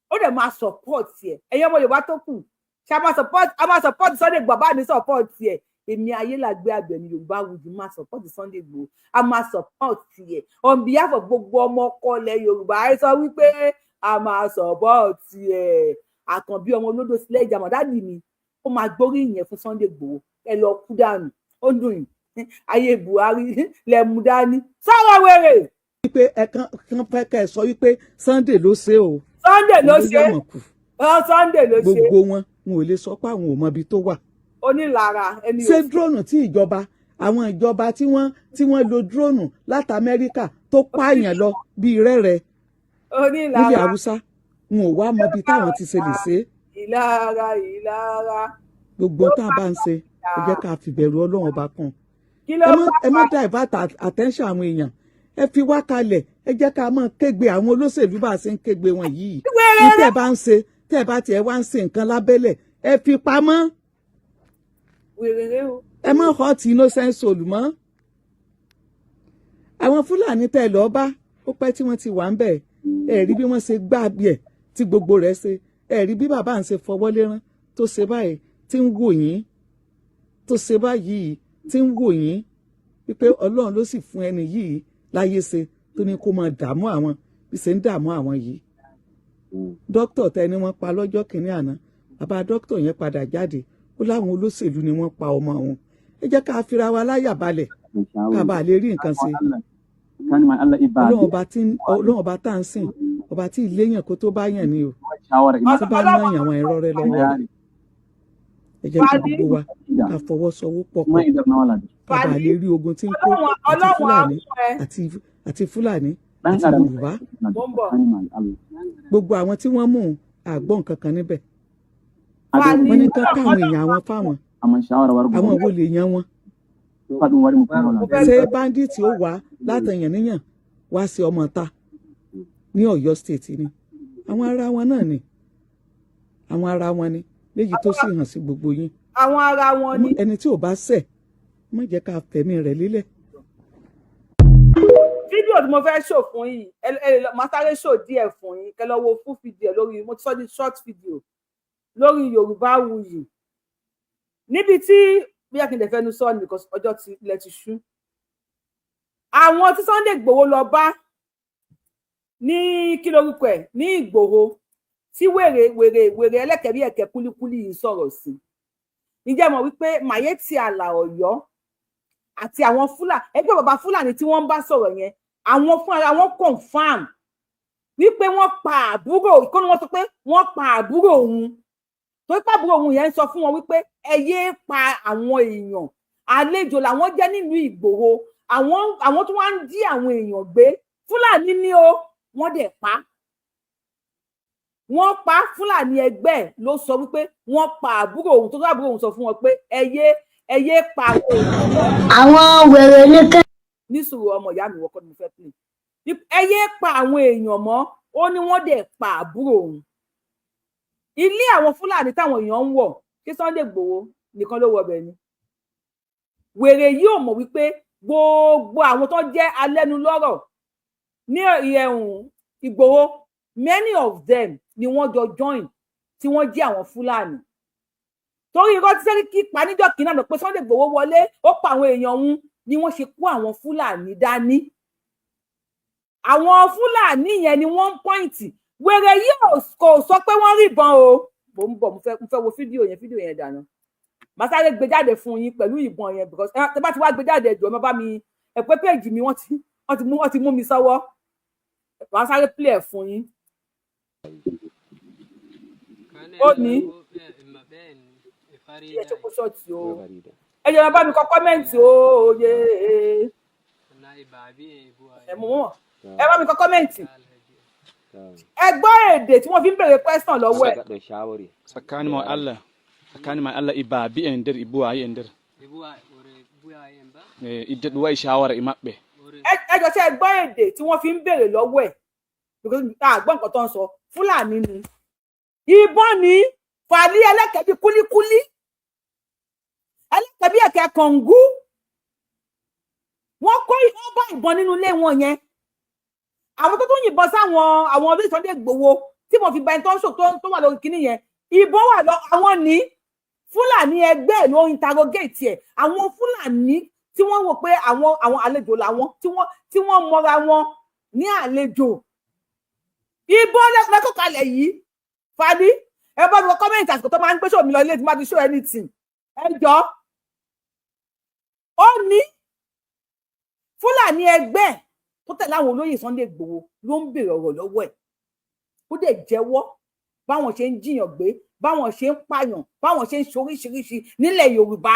ó dẹ̀ máa support ẹ̀ ẹ̀yin ọmọ Yorùbá tó kù ṣe a máa support Sunday Igboho bá mi support ẹ̀ èmi ayélàgbé àgbẹ̀ni Yorùbá wùdí máa support Sunday Igboho a máa support ẹ̀ on behalf of gbogbo ọmọ ọkọlẹ̀ Yorùbá ẹ sọ wípé a máa support ẹ̀ Àkànbí ọmọ olódò sledgehammer dáàdì mi ó máa gbóríyìn yẹn fún Sunday Igboho ẹ lọ kú dànù ó dùn yìí ayé Buhari lẹ́mú dání sọ̀rọ̀ wèrè. wípé ẹ̀kan fẹ́ kẹ́ ẹ sọ wípé Sunday ló ṣe o. Sunday ló ṣe Sunday ló ṣe. Gbogbo wọn ò lè sọ pé àwọn ò mọ ibi tó wà. Onílara ẹni ṣé drone tí ìjọba àwọn ìjọba tí wọ́n lo drone láti Amẹ́ríkà tó pààyàn lọ bíi rẹ́rẹ́ nílẹ̀ Haúsá wọn ò wá mọ ibi táwọn ti ṣe lè ṣe. Ìlara. Gbogbo tá a bá ń ṣe ẹ jẹ́ ká fìbẹ̀rù Ọlọ́run ọba kan. Ẹ má divert attention àwọn èèyàn. Ẹ fi wá kalẹ̀ ẹ jẹ́ ká máa kégbe àwọn olóṣèlú bá a ṣe ń kégbe wọn yìí. Ní tẹ́ ẹ bá ń ṣe tẹ́ ẹ bá tiẹ̀ wá ń ṣe nǹkan lábẹ́lẹ̀ ẹ fi pamọ́. Ẹ má hot innocent soul mọ́. Àwọn Fúlàní tẹ́ lọ́ọ́ bá ó pẹ́ tí wọ́n ti wà ń bẹ̀ ẹ rí bí wọ́n ṣe gbá abíẹ̀ tí gbogbo rẹ̀ ṣe ẹ rí bí bàbá ń ṣe fọwọ́ lérán tó ṣe báyìí tí ń wò yín tó ṣe báyìí tí ń wò yín wípé Ọlọ́run ló sì fún ẹni yìí láyé ṣe tó ní kó máa dààmú àwọn bí ṣe ń dààmú àwọn yìí. Dókítà tẹni wọ́n pa lọ́jọ́ kìíní àná bàbá dókítà yẹn padà jáde ó láwọn olóṣèlú ni wọ́n pa ọmọ àwọn. Ẹ jẹ́ ká fira wa láyà balẹ̀ ká bàa lè rí nǹkan ṣe. Ọlọ́run ọba tá à ń sìn ọba tí ìléyàn kó tó bá yàn ni o tí bá ná yàn àwọn ẹ̀rọ rẹ lọ́wọ́ rẹ̀. Ẹ jẹ́ kí gbogbo wa ká fọwọ́sowọ́pọ̀ ká bàa lè rí ogun tí ń kó àti Fúlàní àti Yorùbá. Gbogbo àwọn tí wọ́n mú àgbọ̀n kankan níbẹ̀ wọ́n ní ká káwọn èèyàn àwọn fáwọn àwọn wo lè yan wọn. Ṣé báńdíìtì ó wá látàyàn níyàn wá sí ọmọ ta ní Ọ̀yọ́ state ni àwọn ará wọn náà ni àwọn ará wọn ni léyìí tó sì hàn sí gbogbo yín. Àwọn ará wọn ni. Ẹni tí ò bá ṣẹ̀ má jẹ́ ká fẹ̀mí rẹ̀ lélẹ̀. Fídíò tí mo fẹ́ ṣò fún yìí máa sáré ṣò díẹ̀ fún yín kẹ́ lọ wo fún fídíò lórí mo ti sọ di short video lórí Yorùbáwùyí níbi tí bí a kì í lè fẹnu sọ ni because ọjọ́ ilẹ̀ ti ṣú. Àwọn tí Sunday Igboho lọ bá ní kí lorúkọ ẹ̀ ní Ìgbòho tí wèrè ẹlẹ́kẹ̀ẹ́ bí ẹ̀kẹ́ kúlíkúlí yìí sọ̀rọ̀ sí. Ǹjẹ́ mọ̀ wípé Mayetti Àlà Ọ̀yọ́ àti àwọn Fúlàní ẹgbẹ́ bàbá Fúlàní tí wọ́n ń bá sọ̀rọ̀ yẹn àwọn fún ara wọn confam wípé wọ́n pa àbúrò ìkọ́ni wọn sọ pé wọ́n pa àbúrò òun tó pàbúrò òun yẹn ń sọ fún wọn wípé ẹ yéé pa àwọn èèyàn àlejò làwọn jẹ́ nílùú Ìgbòho àwọn tó wá ń dí àwọn èèyàn gbé Fúlàní ní o wọ́n dẹ̀ pa Fúlàní ẹgbẹ́ ló sọ wípé wọ́n pa àbúrò òun tó àbúrò òun sọ fún wọn pé ẹ yéé pa àwọn wèrè nìkan. Nísùúrù ọmọ ìyá mi wọkọ ni mo fẹ́ pè ẹ yéé pa àwọn èèyàn mọ́ ó ní wọ́n dẹ̀ pa àbúrò òun. Ilé àwọn Fúlàní táwọn èèyàn ń wọ̀ kí Sunday Igboho nìkan ló wọ bẹ̀ ni. Wèrè yìí ò mọ̀ wípé gbogbo àwọn tó jẹ́ alẹ́nulọ́rọ̀ ní Ìgbòho many of them ni wọ́n jọ join tí wọ́n jẹ́ àwọn Fúlàní. Torí irọ́ tí Sẹ́ríkì pa níjọ́ kìíní àná pé Sunday Igboho wọlé ó pa àwọn èèyàn òun ni wọ́n ṣe kó àwọn Fúlàní dání. Àwọn Fúlàní yẹn ni wọ́n ń pọ́ìntì wèrè yìí kò sọ pé wọ́n rí ìbọn o mo ń bọ̀ mo fẹ́ wo fídíò yẹn dànù màá sáré gbé jáde fún yín pẹ̀lú ìbọn yẹn because tẹ́ bá ti wá gbé jáde ẹ̀jọ̀ ẹ bá mi ẹ pé péèjì mi wọ́n ti mú mi sọ́wọ́ màá sáré play ẹ̀ fún yín. Ó ní ẹ ṣe kó ṣọ́ọ̀tì o ẹ jẹ́ bá mi kọ kọ́mẹ́ǹtì o òye ẹ mú wọn ẹ bá mi kọ kọ́mẹ́ǹtì. Ẹ gbọ́ èdè tí wọ́n fi ń bèrè question lọ́wọ́ ẹ̀. Tsakanin mai Allah iba bi endir ibu ayi endir. Idda duwa shawara imabe. Ẹ jọ ṣe gbọ́ èdè tí wọ́n fi ń bèrè lọ́wọ́ ẹ̀. Because gbọ́ nǹkan tó ń sọ Fúlàní ni. Ìbọn ni fàlí ẹlẹ́kẹ̀ẹ́ bí kúlíkúlí. Ẹlẹ́kẹ̀ẹ́ bí ẹ̀kẹ́ kọ̀ǹgú. Wọ́n bá ìbọn nínú ilé wọn yẹn. Àwọn tó tún yìnbọn sáwọn àwọn ọdún Sunday Igboho tí mo fi gba ẹni tó ń sọ tó wà lórí kinní yẹn ìbọn wà lọ àwọn ní Fúlàní ẹgbẹ́ ló interrogate ẹ̀ àwọn Fúlàní tí wọ́n wò pé àwọn àlejò làwọn tí wọ́n mọra wọn ní àlejò ìbọn lẹ́kọ̀ọ́ kalẹ̀ yìí fàdí ẹ bá mi wọ kọ́mẹ́ǹtì àsìkò tó máa ń gbé show mi lọ ilé tí má ti show anything ẹ jọ ó ní Fúlàní ẹgbẹ́ tó tẹ̀lé àwọn olóyè Sunday Igboho ló ń bèrè ọ̀rọ̀ lọ́wọ́ ẹ̀ ó dẹ̀ jẹ́wọ́ báwọn ṣe ń jiyàn gbé báwọn ṣe ń pààyàn báwọn ṣe ń ṣoríṣiríṣi nílẹ̀ Yorùbá.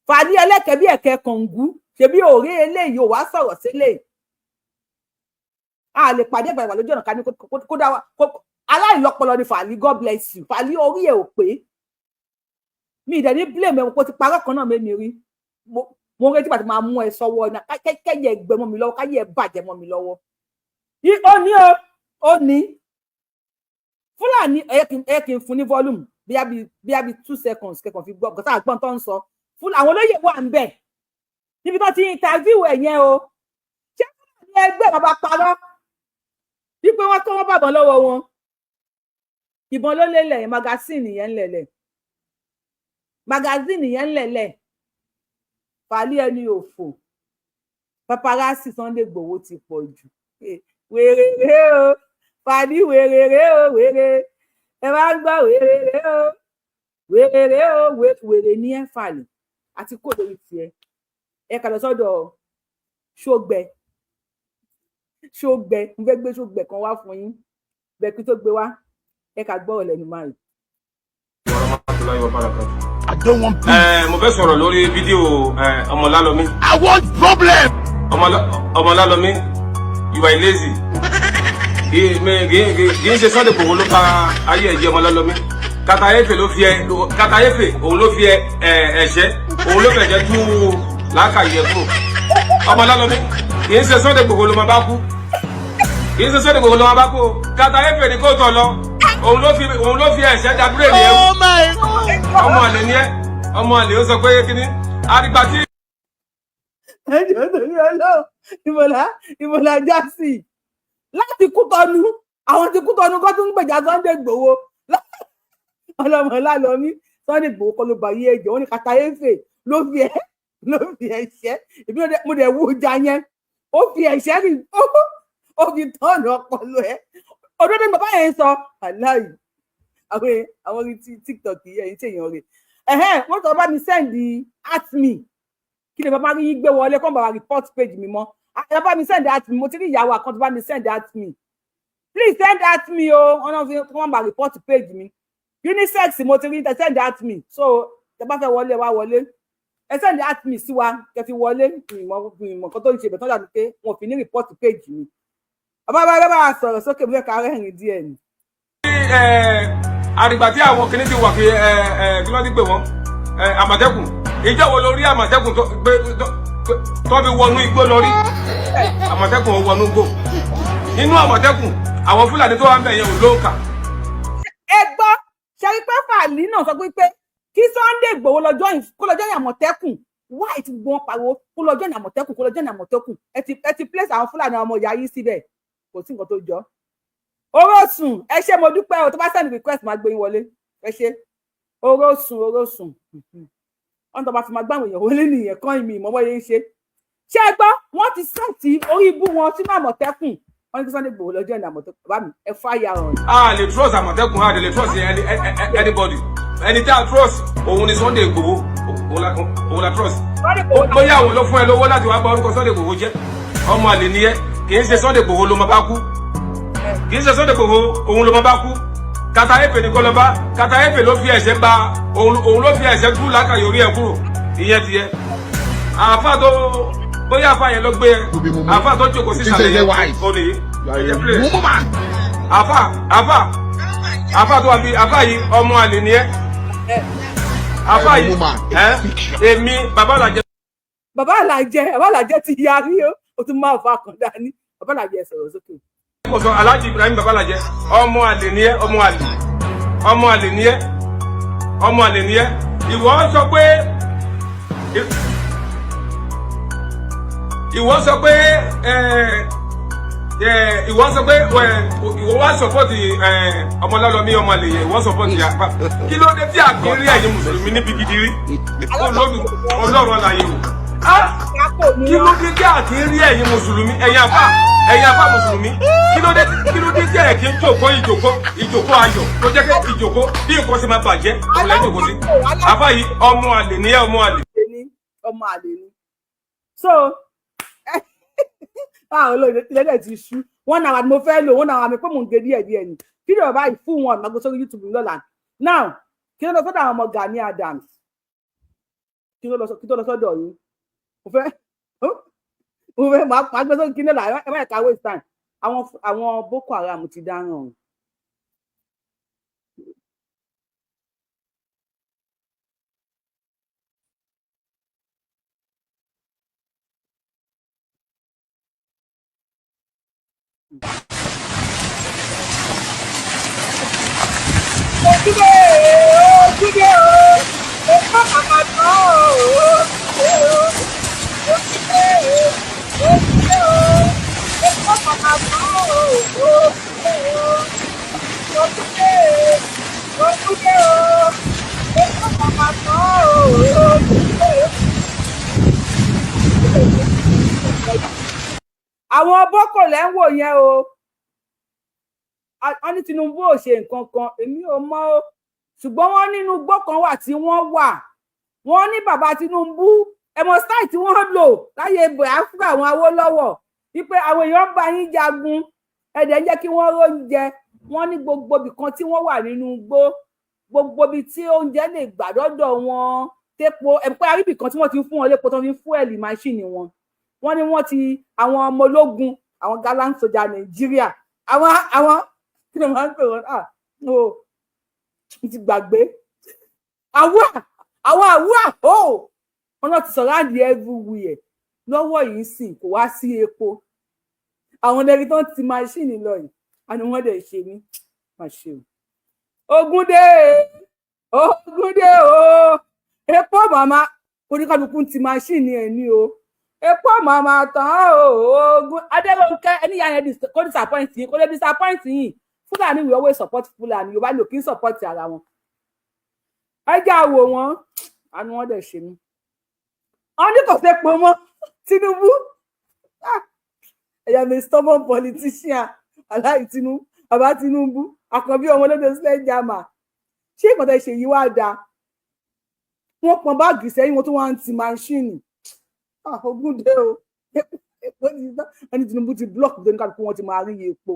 Fàlí ẹlẹ́kẹ̀ bí ẹ̀kẹ́ kọ̀ǹgú ṣebí òré eléyìí ò wá sọ̀rọ̀ sílẹ̀. A lè pàdé ìgbàgbà lójú ọ̀nà ká ní kó dá wa aláìlọ́pọlọ ni Fàlí, God bless you. Fàlí orí ẹ̀ ò pé. Mi ìdẹ̀ ní blame ẹ̀ kó ti parọ́ kan náà mẹ́mi rí. Mo retí bàtí máa mú ẹ sọ́wọ́ náà kẹ́yẹ ẹgbẹ́ mọ́ mi lọ́wọ́ káyẹ bàjẹ́ mọ́ mi lọ́wọ́. Ó ní Fúlàní ẹ kì í fún ní volume bí a bí 2 seconds kẹ́kọ̀ọ́ fi gbọ́ gọ́tà àgbọ̀n tó ń sọ. Àwọn olóyè wà ń bẹ̀ níbi tó ti interview ẹ̀ yẹn o. Ṣé Fúlàní ẹgbẹ́ bàbá parọ́ wípé wọ́n kọ́ wọ́n bàbọ̀ lọ́wọ́ wọn? Ìbọn ló lélẹ̀ magazine yẹn lẹ̀lẹ̀. Fàlí ẹni òfò paparazzi Sunday Igboho ti pọ̀ jù. Wèrèrè o Fàlí, wèrèrè o wèrè, ẹ máa ń gbọ́ wèrèrè o wèrèrè o wèrè ní ẹ Fàlí àti kò lórí tiẹ̀. Ẹ kà lọ sọ́dọ̀ Ṣógbẹ mo fẹ́ gbé Ṣógbẹ kan wá fún yín bẹ́ẹ̀ kí tó gbé wá ẹ kà gbọ́ ọ̀lẹ́nu máa rìn. I don't want peace. Mo fẹ́ sọ̀rọ̀ lórí fídíò Ọmọlálọ́mí. I want problem. Ọmọlálọ́mí, you are lazy. Kì í ṣe Sunday Igboho ló pa ayé ẹ̀jẹ̀ Ọmọlálọ́mí. Katayefe òun ló fi ẹ̀ṣẹ́ òun ló fẹ̀jẹ̀ tú lákàyè kúrò. Ọmọlálọ́mí kì í ṣe Sunday Igboho ló máa bá kú. Katayefe ni kò tọ̀ lọ. Òun ló fi ẹ̀ṣẹ́ dàbúrè ní ẹ̀wù. Ọmọ àlè ni ẹ́, ọmọ àlè ó sọ pé kíní àdìgbà tí. Ẹjọ́ torí Ọlọ́run ìmọ̀lá jásì láti Kútọ́nù, àwọn ti Kútọ́nù kọ́ tó ń gbèjà Sunday Igboho. Ọlọ́mọlálọ́mí Sunday Igboho kọ́ ló bá yé ẹjọ́, wọn ni Katayefe ló fi ẹ̀ṣẹ́ ìbí mo dẹ̀ wú ìjà yẹn, ó fi ẹ̀ṣẹ́ rí ó fi tọ́ọ̀nù ọpọlọ ẹ̀. Òdodo ni bàbá yẹn sọ aláì àwọn orí TikTok yìí ẹ̀yìn tí èèyàn rè wọ́n sọ bá mi send at me kí ni bàbá rí gbé wọlé kọ́ bàbá report page mi mọ́ ẹ bá mi send at me. Mo ti rí ìyàwó àkọ́tún bá mi send at me, please send at me o wọ́n náà fi wọ́n bá report page mi. Unisex mo ti rí send at me, so ẹ bá fẹ́ wọlé wá wọlé ẹ send at me sí wa kẹ́ fi wọlé ìmọ̀ kan tó ń ṣe ìbẹ̀tọ́ dàbí pé wọn fi ní report page mi. Bàbá sọ̀rọ̀ sókè mo fẹ́ ká rẹ́rìn díẹ̀ ni. Àdìgbà tí àwọn kìnìún ti wà kí ló ti pè wọ́n Àmọ̀tẹ́kùn, ìjọ wo lórí Àmọ̀tẹ́kùn tó fi wọnú igbó lórí? Àmọ̀tẹ́kùn ò wọnú igbó. Nínú Àmọ̀tẹ́kùn àwọn Fúlàní tó wà ń bẹ̀ yẹn ò lóǹkà. Ẹ gbọ́ ṣẹ́rí pé Fàlí náà sọ pé kí Sunday Igboho kó lọ́jọ́ ní Àmọ̀tẹ́kùn wáì tí gbọ́n pariwo kó lọ́jọ́ ní Àmọ̀tẹ́kùn ẹ ti place àwọn Fúlàní ọmọ ìyá yìí síbẹ̀, kò sí nǹkan tó jọ. Orósùn ẹ ṣé mo dúpẹ́ o tó bá send request máa gbé yín wọlé ẹ ṣé. Orósùn wọ́n tó bá fi máa gbá àwọn èèyàn wọlé nìyẹn kan ìmì ìmọ̀wọ́ yẹn ń ṣe. Ṣé ẹ gbọ́ wọ́n ti sẹ́ẹ̀tì orí ibú wọn sínú Àmọ̀tẹ́kùn, wọ́n ní kí Sunday Igboho lọ́jọ́ ní Àmọ̀tẹ́kùn. Bàbá mi ẹ fáyà ọ̀run. A lè trust Àmọ̀tẹ́kùn, a lè trust anybody. Ẹni tí a trust òun ni Sunday Igboho, òun la trust. Bóyá àwọn ló fún ẹ lówó láti wá bá orúkọ Sunday Igboho jẹ́. Ọmọ àlè ni ẹ, kì í ṣe Sunday Igboho ló máa bá kú. Kì í ṣe Sunday Igboho òun ló máa bá kú. Katayefe ní kọlọba, Katayefe ló fi ẹ̀ṣẹ̀ gba òun ló fi ẹ̀ṣẹ̀ tú lákàyè orí ẹ̀ kúrò. Ìyẹn ti yẹ. Àáfà tó bóyá àáfà yẹn ló gbé ẹ. Àáfà tó jókòó sí ìsàlẹ̀ yẹn kò ní. Àáfà tó wà bí àáfà yìí ọmọ àlè ni ẹ. Àáfà yìí èmi bàbá Àlàjẹ ti yarí o tún máa fa kàn dání. Bàbá Àlàjẹ sọ̀rọ̀ sókè. Mo sọ Alhaji Ibrahim Bàbá Àlàjẹ ọmọ àlè ni ẹ, ọmọ àlè ni ẹ. Ìwọ sọ pé ìwọ wá sọpọ́tì Ọmọlálọ́mí ọmọ àlè yẹn, ìwọ sọpọ́tì àpá. Kí ló dé tí àkírí ẹ̀yin mùsùlùmí níbi gidi rí? Ọlọ́run àlàyé o. Kí ló dé tí àkírí ẹ̀yin mùsùlùmí ẹ̀yin àfà mùsùlùmí? Kí ló dé tí ẹ̀ kí ń jòkó ìjòkó ayọ̀ tó jẹ́ pé ìjòkó bí nǹkan ṣe máa bàjẹ́ òun lẹ́yìn òkú sí. Àfà yìí ọmọ àlè ni ẹ, ọmọ àlè. So báwo ló ilẹ̀ ti ṣú 1 hour ni mo fẹ́ lò 1 hour mi pé mò ń gé díẹ̀ ni fídíò báyìí fún wọn máa gbé sórí YouTube lọ́la now kí ló lọ sọ́dọ̀ àwọn ọmọ Gani Adams kí tó lọ sọ́dọ̀ yìí mo fẹ́ máa gbé sórí kí lọ́la ẹ má ẹ̀ka waste time àwọn Boko Haram ti dáràn o. Àwọn Boko lẹ́ ń wò yẹn o wọ́n ní Tinubu ò ṣe nǹkan kan èmi ò mọ̀ o ṣùgbọ́n wọ́n nínú igbó kan wà tí wọ́n wà wọ́n ní bàbá Tinubu ẹmọ style tí wọ́n lò láyé Biafra àwọn Awólọ́wọ̀ wípé àwọn èèyàn bá yín jagun ẹ̀dẹ̀ ń jẹ́ kí wọ́n róúnjẹ wọ́n ní gbogbo ibì kan tí wọ́n wà nínú igbó gbogbo ibi tí oúnjẹ lè gbà dọ́dọ̀ wọn tépo ẹ̀pẹ́ aríbì kan tí wọ́n ti fún wọn lépo tó fi ń fúẹ̀lì máṣíìnì wọn wọ́n ní wọ́n ti àwọn ọmọ ológun àwọn gallant soja Nàìjíríà àwọn kí ló máa ń pè wọ́n o ti gbàgbé àwọn wọn náà ti sọ̀rọ̀ àdìẹ everywhere lọ́wọ́ yìí sìn kò wá sí epo àwọn ẹni tó ń ti máṣíìnì lọ yìí àni wọ́n dẹ̀ ṣe mí máa ṣe o ogun dé o epo màmá oníkàlùkù ti máṣíìnì ẹ̀ ní o epo màmá tán o ogun Adébónkẹ́ ẹni yà yẹn kó disappoint yín kó lè disappoint yín Fulani we always support Fulani Yorùbá lò kí n support ara wọn ẹjẹ àwò wọn àni wọ́n dẹ̀ ṣe mí wọ́n ní kò fẹ́ pọ̀ mọ́ Tinubu ẹ̀yà mi stubborn politician aláì Tinubu bàbá Tinubu àkànbí ọmọ olóde sílẹ̀ jàmà ṣé ìkọ̀tà ìṣe yìí wá dáa wọ́n pọn báàgì sẹ́yìn wọn tó wá ń ti máṣíìnì ogun dé o epo ti tán ẹni Tinubu ti block tó ní kálukú wọn ti máa rí epo.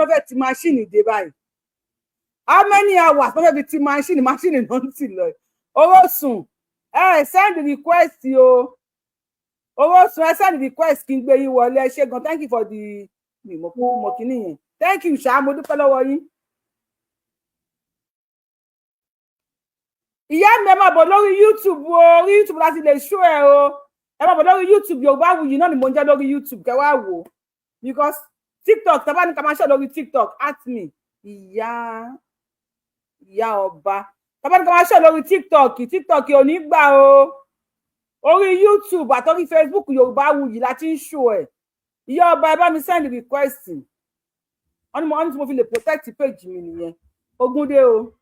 Wọ́n fẹ́ ti máṣíìnì dé báyìí how many hours wọ́n fẹ́ fi ti máṣíìnì náà ń tì lọ owó sùn send request o owó sùn send request kí n gbé yín wọlé ẹ ṣé gan thank you for the mọ̀ kíní yẹn thank you ṣá mo dúpẹ́ lọ́wọ́ yín. ìyá mi ẹ máa bọ̀ lórí YouTube o orí YouTube láti lè ṣó ẹ o ẹ máa bọ̀ lórí YouTube Yorùbáwùyí náà ni mo ń jẹ́ lórí YouTube kẹ́ wá wò because TikTok tàbá ní ká máa ṣe lórí TikTok at me ìyá ọba tàbá ní ká máa ṣe lórí TikTok ò ní gbà o orí YouTube àtọ́rí Facebook Yorùbáwùyí láti ń ṣó ẹ̀ ìyá ọba ẹ bá mi send request wọ́n ní mo fi lè protect page mi nìyẹn Ogúndé o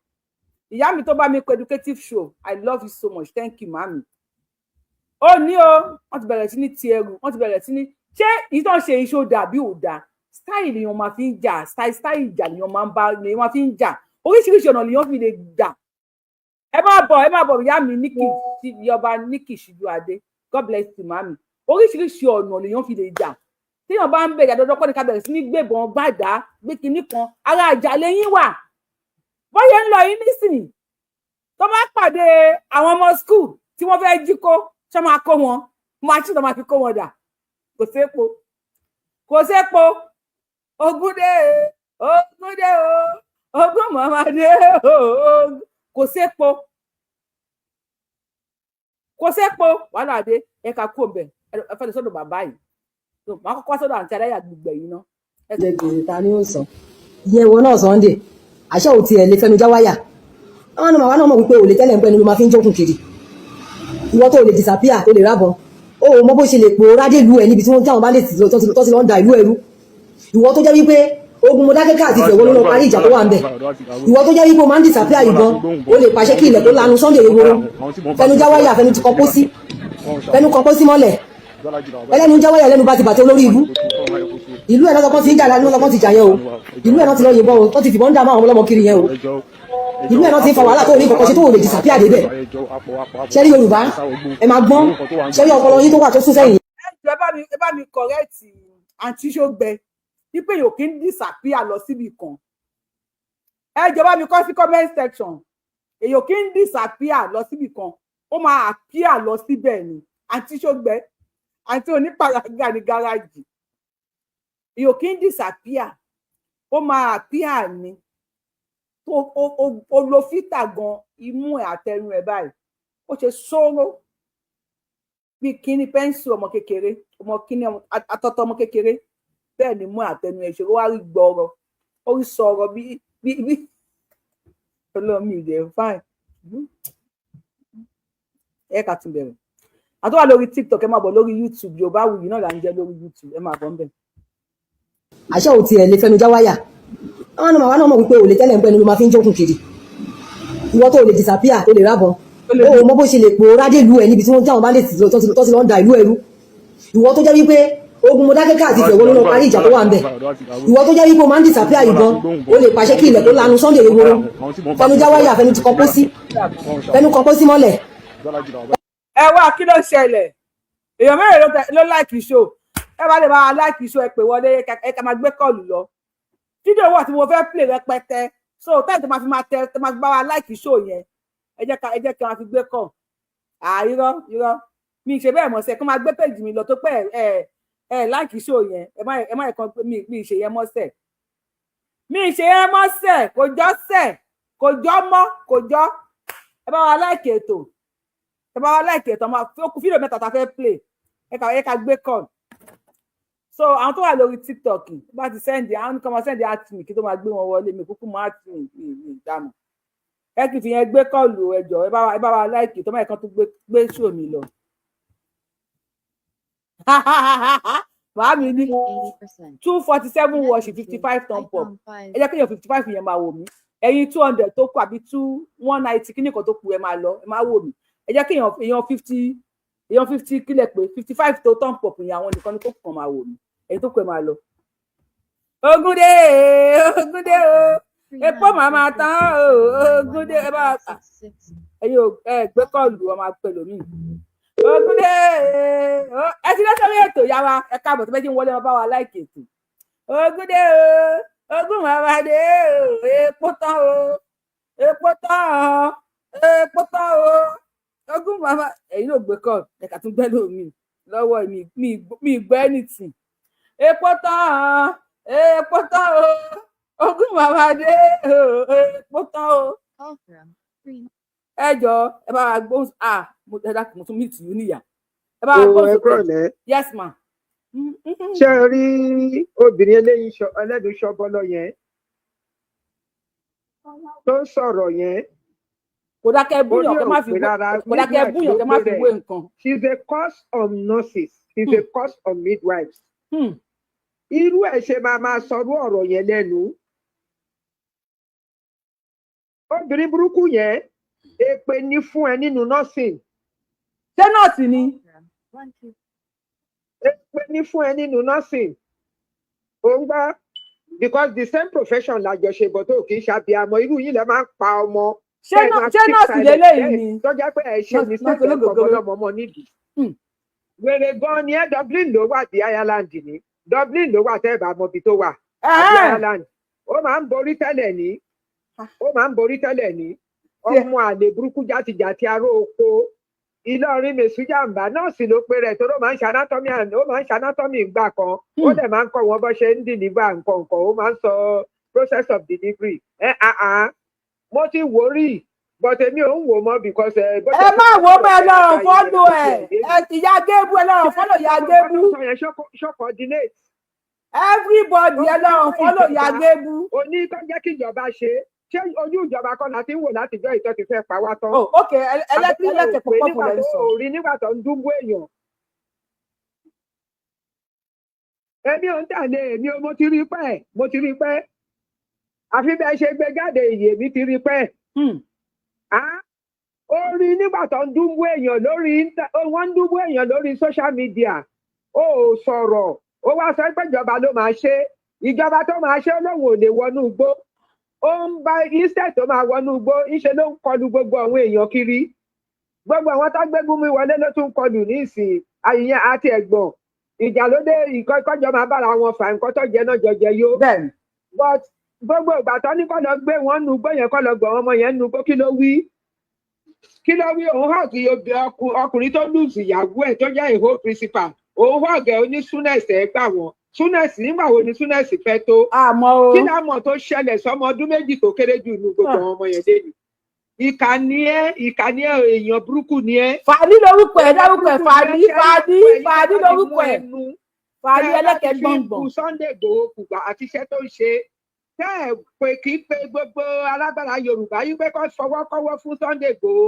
ìyá mi tó bá mi kọ educative show I love you so much thank you mami ó ní o wọ́n ti bẹ̀rẹ̀ sí ní ti ẹrù wọ́n ti bẹ̀rẹ̀ sí ní ṣé ìtàn ṣe iṣó dàbí ò dáa style lèèyàn máa fi ń jà style ìjà lèèyàn máa fi ń jà oríṣiríṣi ọ̀nà lèèyàn fi lè jà ẹ má bọ̀ ìyá mi Nikki yọba Nikki Ṣíjúadé God bless you mami oríṣiríṣi ọ̀nà lèèyàn fi lè jà téèyàn bá ń bẹ̀rẹ̀ dandan kọ́ ni ká bẹ̀rẹ̀ sí ní gbébọn gbàdá gbé kinní kan ara àjà lẹ́yìn wà bóyá ń lọ yín nísìnyí tó bá pàdé àwọn ọmọ school tí wọ́n fẹ́ jí kó ṣé máa kó wọn machine tó máa fi kó wọn dà kò sépo Ogúndé o Ogún mọ̀mọ́dé o kò sépo kò sépo wàhálà dé ẹ ká kó bẹ̀ ẹ fẹ́ lọ sọ́dọ̀ bàbá yìí máa kọ́kọ́ sọ́dọ̀ àǹtí aláyà gbígbẹ yìí ná. ẹgbẹ̀rún ta ni ó sọ ìyẹn ìwọ náà Sunday àṣẹ ò tiẹ̀ lè fẹnu já wáyà àwọn ọmọ wa náà mọ̀ wípé òlè tẹ́lẹ̀ ń pẹ́ ni ló máa fi ń jókun kiri ìwọ tó lè disappear tó lè rábọn ó mọ bó ṣe lè pòórá dé ìlú ẹ níbi tí wọ́n jáwọn bá lè tì tó ti lọ ń da ìlú ẹrú ìwọ tó jẹ́ wípé ogun Mọdákẹ́kẹ́ àti Ìfẹ́ wo ló lọ parí ìjà tó wà ń bẹ̀ ìwọ tó jẹ́ wípé o máa ń disappear ìbọn o lè pàṣẹ kí ilẹ̀ tó lanu Sunday ewúro fẹnu já wáyà fẹnu kọ pósí mọ́lẹ̀ ẹlẹ́nu já wáyà ẹlẹ́nu bá ti bàtẹ́ olórí ibú ìlú ẹ̀ lọ́sọ̀kan ti ń jà lọ́sọ̀kan ti jà yẹn o ìlú ẹ̀ náà ti lọ yìnbọn o tó ti fìbọn ń dààmú àwọn ọlọ́mọ kiri yẹn o ìlú ẹ̀ náà ti ń fa wàhálà tó ní kọ̀kọ́ ṣe tó wò lè disappear débẹ̀ ṣẹ́rí Yorùbá ẹ máa gbọ́n ṣẹ́rí ọpọlọ yín tó wà tó sún sẹ́yìn. ẹ bá mi correct àǹtí Ṣógbẹ wípé yóò kí ń disappear lọ síbi kan ẹ jọ̀ọ́ bá mi kọ sí comment section èyí ò kí ń disappear lọ síbi kan ó máa appear lọ síbẹ̀ ni àǹtí Ṣógbẹ àǹtí onípàràgà ní gáràjì èyí ò kí ń disappear ó máa appear ni o lo fítà gan imú ẹ àtẹnu ẹ báyìí ó ṣe sóró bí kíní pẹ́ńsì ọmọ kékeré ọmọ kíní àtọ́tọ́ ọmọ kékeré bẹ́ẹ̀ ni mú àtẹnu ẹ̀ ṣe ó wá rí gbọ́rọ̀ ó rí sọ̀rọ̀ bí olómi ìdẹ̀ fine ẹ ká tún bẹ̀rẹ̀ àti wà lórí TikTok ẹ máa bọ̀ lórí YouTube Yorùbáwùyí náà là ń jẹ́ lórí YouTube ẹ máa bọ̀ ń bẹ̀. àṣẹ ò tiẹ̀ lè fẹnu já wáyà àwọn ọmọ wa náà mọ̀ wípé òlè tẹ́lẹ̀ ń pẹ́ ni ló máa fi ń jókun kiri ìwọ tó lè disappear tó lè rábọn ó mọ bó ṣe lè pòórá dé ìlú ẹ níbi tí wọ́n jáwọn bá lè tì tó ti lọ ń da ìlú ẹrú ìwọ tó jẹ́ wípé ogun Mọdákẹ́kẹ́ àti Ìfẹ́ wo ló lọ parí ìjà tó wà ń bẹ̀ ìwọ tó jẹ́ wípé o máa ń disappear ìbọn o lè pàṣẹ kí ilẹ̀ tó lanu Sunday ewúro fẹnu já wáyà fẹnu kọ pósí mọ́lẹ̀. ẹ wá kí ló ṣẹlẹ̀ èèyàn mẹ́rin ló láìkì show ẹ bá lè máa láìkì show ẹ pè wọlé ẹ ká máa gbé kọ́ọ̀lù lọ fídíò wà tí mo fẹ́ play rẹpẹtẹ so táyì tó máa fi máa tẹ tó máa fi bá wa láìkì show yẹn ẹ jẹ́ ká máa fi gbé kọ́ irọ́ mi ṣe bẹ́ẹ̀ mọ̀ sẹ́ kó máa gbé péjì mi lọ tó pẹ́ láìkì show yẹn ẹ má ẹ̀kan pé mi ṣe yẹn mọ́sẹ̀ kò jọ́ sẹ̀ kò jọ́ mọ́ kò jọ́ ẹ bá wa láìkì ètò máa fi fídíò mẹ́ta tá a fẹ́ play ẹ ká gbé kọ́ so àwọn tó wà lórí TikTok bá ti sẹ́ndì àwọn kan máa sẹ́ndì àtìmí kí tó máa gbé wọn wọlé mi kúkú máa àtìmí ìdámọ̀ ẹ kì í fi yẹn gbé kọ́ọ̀lù ẹjọ́ ẹ bá wa láìkì tó máa kan tó gbé show mi lọ. màá mi ní 247 watch 55 thumb up ẹ jẹ́ kéèyàn 55 yẹn máa wò mí ẹ̀yin 200 tó kù àbí 190 kíní kan tó kù ẹ máa lọ ẹ máa wò mí ẹ jẹ́ kéèyàn 50 kílẹ̀ pé 55 tó thumb up yẹn àwọn nìkan ní tó kù kan máa wò mí ẹ̀yin tó kù ẹ máa lọ. Ògúndé o epo màmá tán o Ògúndé ẹ bá gbé kọ́ọ̀lù ọmọ apẹ̀lú mi. Ògúndé ẹ ti lọ sórí ètò yàrá ẹ káàbọ̀ tó bẹ́ẹ̀ tí ń wọlé wọn bá wa láìkè ètò. Ògúndé o ogún màmá dé o epo tán o ogún màmá ẹ̀yin ló gbé kọ́ọ̀lù ẹ̀ka tún gbẹ́ lómi lọ́wọ́ mi gbọ́ anything. Epo tán o ogún màmá dé o epo tán o. ẹ jọ ẹ bá wa gbóhùn mo tún mí tì í níyà ẹ bá wa gbóhùn sókè. Yes ma. ṣé ẹ rí obìnrin eléyìí ẹlẹ́dùn ṣọ́bọ́lọ́ yẹn tó ń sọ̀rọ̀ yẹn kò dákẹ́ búyàn kẹ́ má fi wé nǹkan. she's a cause of nurses she's a cause of midwives. Irú ẹ̀ ṣe máa sọ̀rọ̀ ọ̀rọ̀ yẹn lẹ́nu. Obìnrin burúkú yẹn èpè ní fún ẹ nínú nursing. Ṣé nọ́ọ̀sì ni? Èpè ní fún ẹ nínú nursing. Ó ń gbá because the same profession lájọ ṣe bọ̀ tó kì í ṣàbíamọ irú yìí lẹ máa ń pa ọmọ. Ṣé nọ́ọ̀sì lélẹ́yìí ni? Tó jẹ́ pé ẹ ṣe ní sẹ́kẹ̀ ọmọ nídìí. Wèrè gan ni ẹ Dublin ló wà bí Ireland ni. Dublin ló wà tẹ́ ẹ̀ bá mọbi tó wà àbí Ireland ó máa ń borí tẹ́lẹ̀ ní ọmọ àlè burúkú játijàti aró oko Ìlọrin mèsújàmbá nọ́ọ̀sì ló pe rẹ̀ tó ló máa ń ṣanátọ́mì ìgbà kan ó dẹ̀ máa ń kọ́ wọn bó ṣe ń deliver nǹkan ó máa ń sọ process of delivery mo ti wò rí but èmi ò ń wò mọ́ because ẹ má wo mọ́ ẹ lọ́rùn fọ́lọ́ ẹ̀ ìyá gébú ẹ lọ́rùn fọ́lọ́ ìyá gébú. ṣó coordinate. everybody ẹ lọ́rùn fọ́lọ́ ìyá gébú. oní tó jẹ́ kí ìjọba ṣe ojú ìjọba kan láti ń wò látijọ́ ìtọ́ ti fẹ́ pa wá tán. ok ẹlẹ́kẹ̀ pọ̀pọ̀ kò lẹ́ sọ. orí nígbà tó ń dúnbó èèyàn. èmi ò ń tàlé èmi mo ti rí pẹ́ àfi bẹ́ẹ̀ ṣe gbé jáde ìyè mi ti rí pẹ́. ó rí nígbà tó ń dúnbó èèyàn wọ́n ń dúnbó èèyàn lórí social media ó sọ̀rọ̀ ó wá sọ pé ìjọba ló máa ṣe ìjọba tó máa ṣe olóhùn ò lè wọnú igbó ó ń bá instead tó máa wọnú igbó ńṣe ló ń kọlu gbogbo àwọn èèyàn kiri gbogbo àwọn tó gbégún mi wọlé ló tún kọlù ní ìsìn àyìnyẹn àti ẹ̀gbọ́n ìjà ló dé ìkọjọ máa bára wọn fà nǹkan tó jẹ náà jọjẹ yó but gbogbo ìgbà tó ní kó lọ gbé wọn nu igbó yẹn kó lọ gbọ ọmọ yẹn nu igbó kí ló wí òun hàn kí ọkùnrin tó lùsì ìyàwó ẹ̀ tó jẹ́ ìhó principal òun hàn gẹ oní súnẹsì ẹ gbà wọn súnẹsì nígbà wo ni súnẹsì fẹ́ tó kí lámọ tó ṣẹlẹ̀ sọmọ ọdún méjì tó kéré jù nù gbogbo àwọn ọmọ yẹn dé ni ìkànnì èèyàn burúkú ni ẹ. Fàdí lórúkọ ẹ dárúkọ ẹ Fàdí lórúkọ ẹ Fàdí ẹlẹ́kẹ̀ gbọ̀ngbọ̀n. Sunday Igboho kùgbà àti iṣẹ́ tó ń ṣe tẹ́ ẹ̀ pé kì í pe gbogbo alágbára Yorùbá yìí pé kó fọwọ́kọ́wọ́ fún Sunday Igboho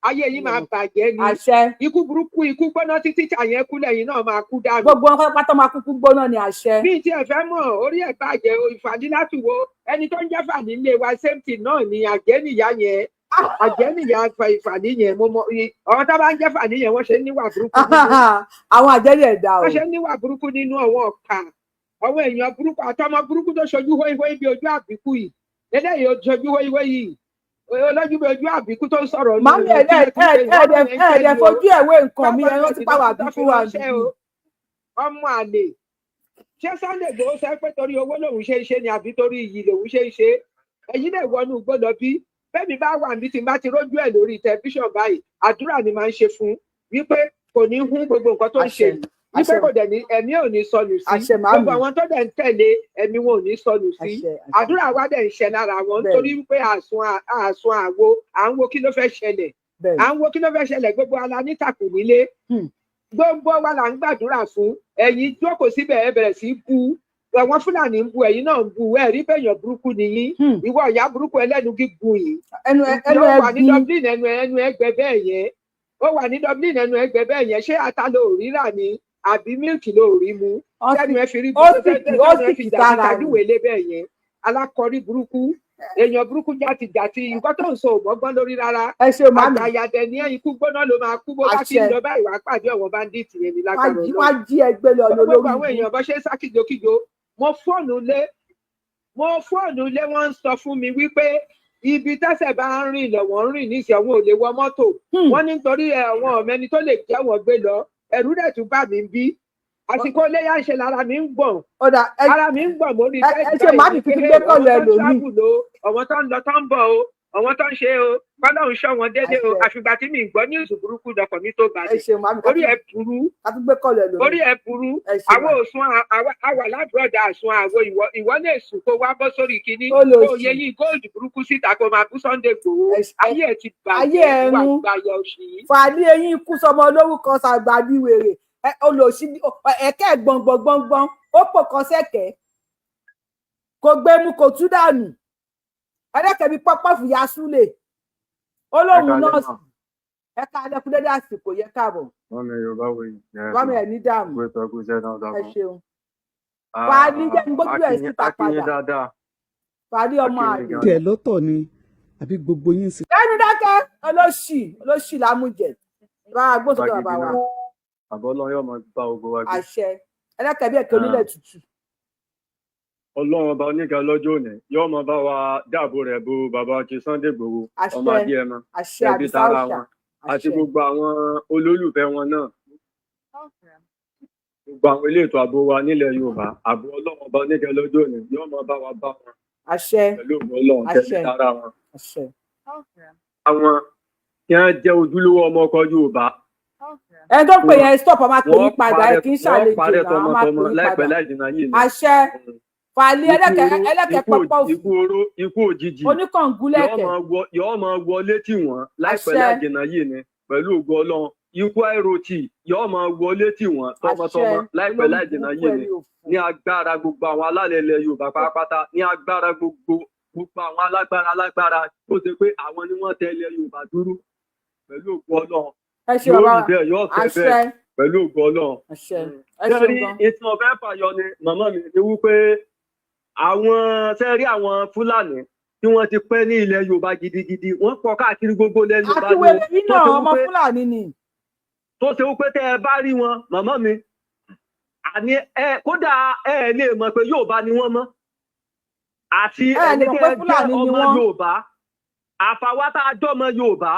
ayé yìí máa bàjẹ́ ni ikú burúkú ikú gbóná títí tàyẹn kú lẹ́yìn náà máa kú dànù. gbogbo wọn pátá máa kúkú gbóná ni àṣẹ. bí tí ẹ fẹ́ mọ̀ orí ẹ̀ bàjẹ́ ìfàdí láti wo ẹni tó ń jẹ́ fàní ilé wa same thing náà ni àjẹ́nìyá yẹn àjẹ́nìyá ìfàní yẹn mo mọ ọ̀rọ̀ tá bá ń jẹ́ fàní yẹn wọ́n ṣe ń níwà burúkú nínú. àwọn àjẹ́lì ẹ̀dá o. wọ́n ṣe ń níwà burúkú nínú àwọn ọ̀kà àwọn èèyàn burúkú àtọmọ burúkú tó ṣojú hóíhóí bí ojú àbíkú yìí eléyìí ó ṣojú hóíhóí yìí olójú bí ojú àbíkú tó ń sọ̀rọ̀ ní mami ẹ̀ẹ́dẹ̀ fojú ẹ̀wé nǹkan mi ẹ̀rọ ti pàwọ́ àbíkú wa nìyí. ọmọ àlè ṣé Sunday Igboho sọ pé torí owó lòun ṣe ń ṣe ni àbí torí iyì lòun ṣe ń ṣe ẹ̀yin lè wọnú gbọ́dọ̀ bí bẹ́ẹ̀ni bá wà níbi tí n bá ti rójú ẹ̀ lórí tẹlifíṣàn báyìí àdúrà ni máa ń ṣe fún wípé kò ní hún gbogbo nǹkan tó ń ṣe yìí wípé kò dẹ̀ ní ẹ̀mí ò ní sọnù sí gbogbo àwọn tó dẹ̀ ń tẹ̀lé ẹ̀mí wọn ò ní sọnù sí àdúrà wa dẹ̀ ń ṣẹ lára wọn nítorí wípé àsun àwo à ń wo kí ló fẹ́ ṣẹlẹ̀ gbogbo ala nítàkùn nílé gbogbo wa là ń gbàdúrà fún ẹ̀yin jókòó síbẹ̀ ẹ bẹ̀rẹ̀ sí bú àwọn Fúlàní ń bu ẹ̀yin náà ń bu ẹ rí bẹyàn burúkú nìyí ìwọ ìyá burúkú ẹlẹ́nu gígùn yìí ló wà ní Dublin ẹnu ẹgbẹ́ bẹ́ẹ̀ yẹn ó wà ní Dublin ẹnu ẹgbẹ́ bẹ́ẹ̀ yẹn ṣé ata ló rírà ni àbí mílìkì ló rí mu tẹnu ẹ fi rí tẹnu ẹ fi jàdúwèlé bẹ́ẹ̀ yẹn alákọ̀rí burúkú èèyàn burúkú jàtìjàtì nǹkan tó ń sọ òmọgbọn lórí rárá àgbàyàdẹ ní ikú gbóná ló máa kú bó bá ti ń lọ báyìí wàá pàdé ọ̀wọ́n báńdíìtì yẹn ní lágbára Ọlọ́run wọ́n jí ẹgbẹ́ lọ lórí gbogbo àwọn èèyàn bó ṣe ń sá kíjokíjo mo fóònù lé wọ́n ń sọ fún mi wípé ibi tẹ́sẹ̀ bá ń rìn lọ́wọ́ ń rìn níṣẹ́ àwọn ò lè wọ mọ́tò wọ́n nítorí àwọn ọ̀mẹ́ni tó lè jẹ́ wọ́n gbé lọ ẹ̀rú dẹ̀ tún bà mí bí àsìkò iléyà ń ṣe lára mi ń gbọ̀n ara mi ń gbọ̀n mórí bẹ́ẹ̀ ọ̀wọ́n tó ń lọ tó ń bọ̀ o ọ̀wọ́n tó ń ṣe o kọ́lọ́ ń ṣọ́ wọn dédé o àfìgbà tí mi ń gbọ́ ní ìsù burúkú dọkọ̀ mi tó balẹ̀ orí ẹ̀ burú àwọn òsùn àwà lábúrọ̀dà àsùn àwo ìwọ lè sùn kó wá bọ́ sórí kinní kó yẹ yín góòlù burúkú síta kó máa bú Sunday Igboho ayé ẹ̀ ti bàjẹ́ wà gbàyà òṣì yìí. fàálí eyín kú sọmọ olórúkọ sàgbàbí wèrè olóṣì ẹ̀kẹ́ gbọ̀ngbọ̀ngbọ̀ngbọ̀n ó pò kan sẹ́kẹ̀ẹ́ kò gbé mu kò tú dànù ẹlẹ́kẹ̀bí pọ́pọ́fù ya súlẹ̀ olóhùn nọ́ọ̀sì ẹ̀ka alẹ́kùnlédé àsìkò yẹ káàbọ̀. wọ́n mi Yorùbá wo yìí. wọ́n mi ẹ̀ ní dààmú. gbé tọ́kù iṣẹ́ náà dáa. ẹ ṣeun. fàálí jẹ́ ń gbójú ẹ̀ síta padà. fàálí ọmọ àlè. tiẹ̀ lọ́tọ̀ ni àbí gbogbo yín sí. lẹ́nu dákẹ́ olóṣì lámújẹ bá a gbósókè bàbá wa. àbọ̀ Ọlọ́run yóò máa bá ogo wa gbé. àṣẹ ẹlẹ́kẹ̀bí ẹ̀kẹ́ onílẹ̀ tútù. Ọlọ́run ọba oníkà lọ́jọ́ òní yóò máa bá wa dáàbò rẹ̀ bo bàbá ti Sunday Igboho ọmọ adéẹmọ ẹbí tara wọn àti gbogbo àwọn olólùfẹ́ wọn náà gbogbo àwọn ilé ètò ààbò wa nílẹ̀ Yorùbá ààbò Ọlọ́run ọba oníkà lọ́jọ́ òní yóò máa bá wa bá wọn pẹ̀lú ògbó Ọlọ́run tẹ̀lé tara wọn. àwọn tí wọ́n jẹ́ ojúlówó ọmọ ọkọ Yorùbá. ẹ tó pè yẹn stop ọmọ àpò yí padà ẹ kì í ṣàlejò náà ọmọ àpò yí padà láìpẹ́ láì dènà yìí. àṣẹ fàlẹ́ ẹlẹ́kẹ̀ pọpọ́ ikú òjijì oníkàngúlẹ̀kẹ̀ yóò máa wọlé tì wọ́n láìpẹ́ láìjìnà yìí ni pẹ̀lú ògo Ọlọ́run ikú àìròtì yóò máa wọlé tì wọ́n tọmọtọmọ láìpẹ́ láìjìnà yìí ni ní agbára gbogbo àwọn alálẹ̀ ilẹ̀ Yorùbá pátápátá ní agbára gbogbo àwọn alágbára tó ṣe pé àwọn ni wọ́n tẹ ilẹ̀ Yorùbá dúró pẹ̀lú ògo Ọlọ́run yóò rí bẹ́ẹ̀ yóò fẹ́ bẹ́ẹ̀ pẹ̀lú ògo Ọlọ́run. sẹ́rí ìtàn ọ̀fẹ́ fàyọ ni màmá mi ni wípé sẹ́rí àwọn Fúlàní tí wọ́n ti pẹ́ ní ilẹ̀ Yorùbá gidigidi wọ́n pọ̀ káàkiri gbogbo ilẹ̀ Yorùbá ni àtiwèrè yìí náà ọmọ Fúlàní ni. tó ṣe wípé tẹ́ ẹ bá rí wọn màmá mi àní kódà ẹ lè mọ̀ pé Yorùbá ni wọ́n mọ́ àti ẹni tẹ́ ẹ jẹ́ ọmọ Yorùbá àfàwátà àjọmọ Yorùbá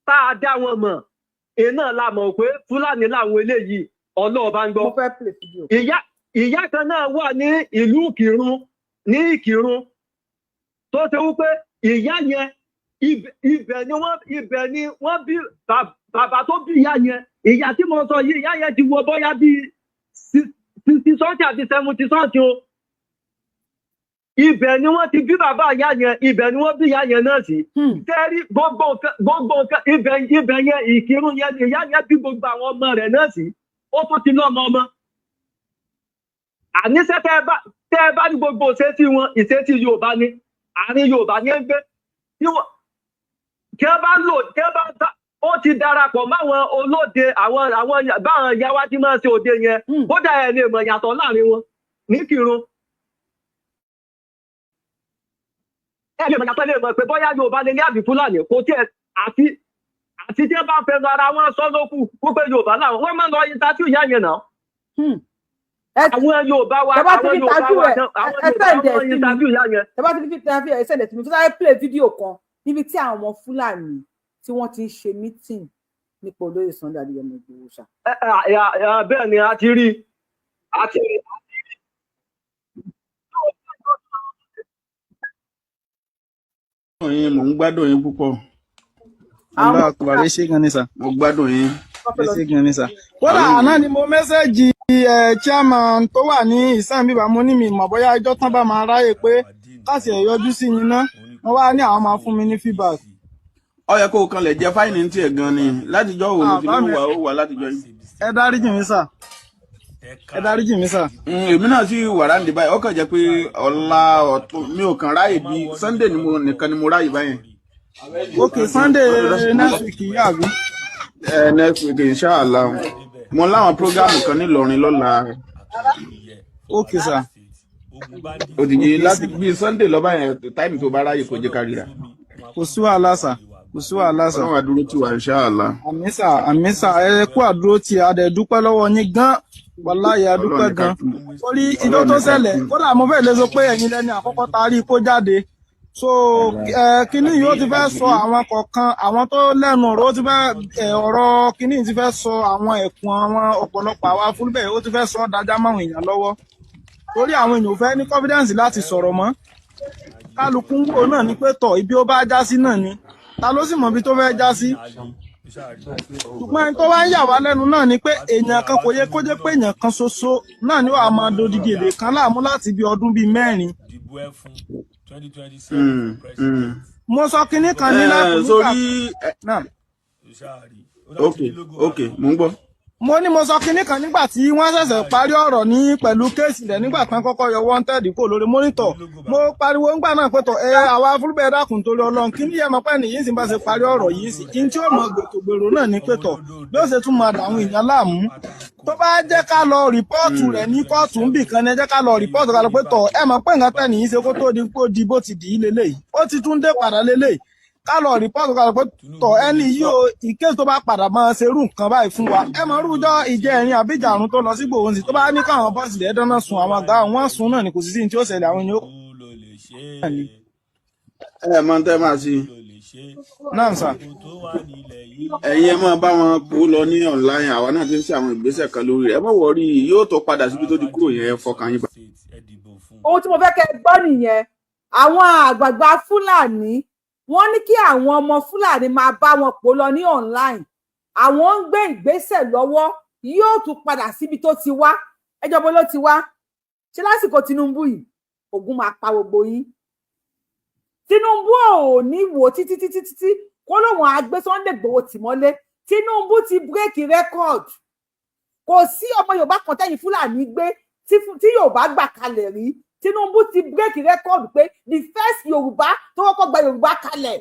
tá a dá wọn mọ̀ iná la mọ̀ pé Fúlàní làwọn eléyìí ọlọ́ọ̀bá ń gbọ́. ìyá kan náà wà ní ìlú Ìkìrun tó ṣe wípé ìyá yẹn ibẹ̀ ni wọ́n bí bàbá tó bí ìyá yẹn ìyá tí mo sọ yìí ìyá yẹn ti wọ bóyá bíi 60 sọ́ọ̀tì àti 70 sọ́ọ̀tì o. ibẹ̀ ni wọ́n ti bí bàbá ìyá yẹn ibẹ̀ ni wọ́n bí ìyá yẹn náà sí. tẹ́rí gbogbo nǹkan ibẹ̀ yẹn Ìkìrun yẹn ìyá yẹn bí gbogbo àwọn ọmọ rẹ̀ náà sí ó tún ti lọ́mọ ọmọ. àníṣe tẹ́ ẹ bá ní gbogbo ìṣesí wọn ìṣesí Yorùbá ni àárín Yorùbá ní ń gbé kí wọ́n bá lò kí wọ́n bá ó ti darapọ̀ máwọn olóde àwọn báwọn ìyá wa ti máa ṣe òde yẹn kódà ẹ̀ lè mọ̀ yàtọ̀ láàrin wọn ní Ìkìrun. ẹ lè mọ̀ yàtọ̀ lè mọ̀ pé bóyá Yorùbá lè ní àbí Fúlàní kò tiẹ̀ àti tí wọ́n bá fẹnu ara wọn sọ lókù wípé Yorùbá làwọn wọ́n máa ń lọ interview ìyá yẹn náà. àwọn Yorùbá wa àwọn Yorùbá wa interview ìyá yẹn. ẹ bá ti fi interview ẹ sẹ́ndẹ̀ tí mo tún sáré play fídíò kan níbi tí àwọn Fúlàní tí wọ́n ti ń ṣe meeting nípa olóyè Sunday Adéyẹmọ Ìgbòho ṣá. bẹ́ẹ̀ ni a ti rí mò ń gbádùn yín púpọ̀. Allah akbar ẹ ṣé gan ni sà. Mo gbádùn yín. Ẹ ṣé gan ni sà. Kódà àná ni mo mẹ́sẹ̀jì chairman tó wà ní ìsàn bíbá mo ní mi mọ̀ bóyá ẹjọ́ tán bá máa ráyè pé káàsì ẹ̀ yọjú sí yín ná wọ́n wá ní àwọn máa fún mi ní feedback. Ó yẹ kó o kan lè jẹ fáìní ní tiẹ̀ gan ni látijọ́ wo ló fi ní wà látijọ́ yìí. Ẹ dáríjì mi sà. Ẹ dáríjì mi sà. Èmi náà sì wà ráǹdì báyìí ó kàn jẹ́ pé ọ̀la ọ̀tún mi ò kàn ráyè bí Sunday nìkan ni mo ráyè báyìí. Okay, Sunday next week yìí àbí. Next week inshallah mo láwọn programu kan ní Ìlọrin lọ́la. Okay sir. Òdìjì láti bí Sunday lọ́ba yẹn táìmù tó bá ráyè kó jẹ́ kárí rà. Kò sí wàhálà sà. Kò sí wàhálà sà. Ọlọ́run àdúró tì wá inshallah. Àmín sà ẹ kú àdúró tì a dẹ̀ dúpẹ́ lọ́wọ́ yín gan wàláhì a dúpẹ́ gan. Orí ìjọ tó ṣẹlẹ̀ kódà mo fẹ́ lè sọ pé ẹ̀yin lẹni àkọ́kọ́ tarí kó jáde. So kíní yìí ó ti fẹ́ sọ àwọn kọ̀ọ̀kan àwọn tó lẹ́nu ọ̀rọ̀ ó ti fẹ́ ọ̀rọ̀ kíní yìí ti fẹ́ sọ àwọn ẹ̀kún àwọn ọ̀pọ̀lọpọ̀ àwa fúlbẹ̀ ó ti fẹ́ sọ dájá máwọn èèyàn lọ́wọ́ torí àwọn èèyàn ò fẹ́ ní confidence láti sọ̀rọ̀ mọ́ kálukú ń wò náà ní pé tọ̀ ibi ó bá já sí náà ni ta ló sì mọ̀ ibi tó fẹ́ já sí ṣùgbọ́n ẹni tó wá ń yà wá lẹ́nu náà ni pé èèyàn kan kò yẹ kó jẹ́ pé èèyàn kan ṣoṣo náà ni wàá máa dodidi èdè kan láàmú láti bí ọdún bíi mẹ́rin. Mo sọ kinní kan ní lápò nígbà ok mo ń gbọ́. Mo ní mo sọ kinní kan nígbà tí wọ́n ṣẹ̀ṣẹ̀ parí ọ̀rọ̀ ní pẹ̀lú kéèsì rẹ̀ nígbà kan kọ́kọ́ yọ wanted kò lórí monitor mo pariwo ńgbà náà pé tọ̀ àwa fúlùbẹ̀ dákun torí Ọlọ́run kí ni yẹ mọ̀ pé nìyí sì bá ṣe parí ọ̀rọ̀ yìí sí kí n tí ó mọ gbèrò náà ní pé tọ̀ bí ó ṣe tún máa dàwọn èèyàn láàmú tó bá jẹ́ ká lọ rìpọ́ọ̀tù rẹ̀ ní kóòtù ń bì kan ní ẹ jẹ́ ká lọ rìpọ́ọ̀tù ká lọ pé tọ̀ ẹ mọ̀ pé nǹkan tẹ̀ nìyí ṣe kó tó di pé ó di bó ti dì í lélẹ́yìí ó ti tún dé padà lélẹ́yìí ká lọ rìpọ́ọ̀tù ká lọ pé tọ̀ ẹni yìí ó ìké tó bá padà máa ṣerú nǹkan báyìí fún wa ẹ mọ̀ rújọ́ ìjẹrin àbíjà àrùn tó lọ sí Ìgbòho sí tó bá ní káwọn bọ́ọ̀sì lẹ́ẹ̀ dáná sun àwọn àga wọn sùn náà ni kò sí sí ní tí ó ṣẹlẹ̀ àwọn èèyàn. Ẹ mọ̀ tẹ́ máa sí. Náà sà. Ẹ̀yin ẹ máa bá wọn kó lọ ní online àwa náà ti ń ṣe àwọn ìgbésẹ̀ kan lórí rẹ̀ ẹ mọ̀ wọ́rí yóò tó padà síbi tó ti kúrò yẹn fọkàn yín. Ohun tí mo fẹ́ kẹ́ gbọ́ nìyẹn àwọn àgbààgbà Fúlàní wọ́n ní kí àwọn ọmọ Fúlàní máa bá wọn pò lọ ní online àwọn ń gbé ìgbésẹ̀ lọ́wọ́ yóò tún padà síbi tó ti wá ẹjọ́ bó ló ti wá ṣe lásìkò Tinubu yìí Ògún máa pa gbogbo yín. Tinubu ò ní wò títí kó lóun àgbé Sunday Igboho tì mọ́lé. Tinubu ti break record. Kò sí ọmọ Yorùbá kan tẹ́yìn Fúlàní gbé tí Yorùbá gbà kalẹ̀ rí. Tinubu ti break record pé the first Yorùbá tó kọ́kọ́ gba Yorùbá kalẹ̀.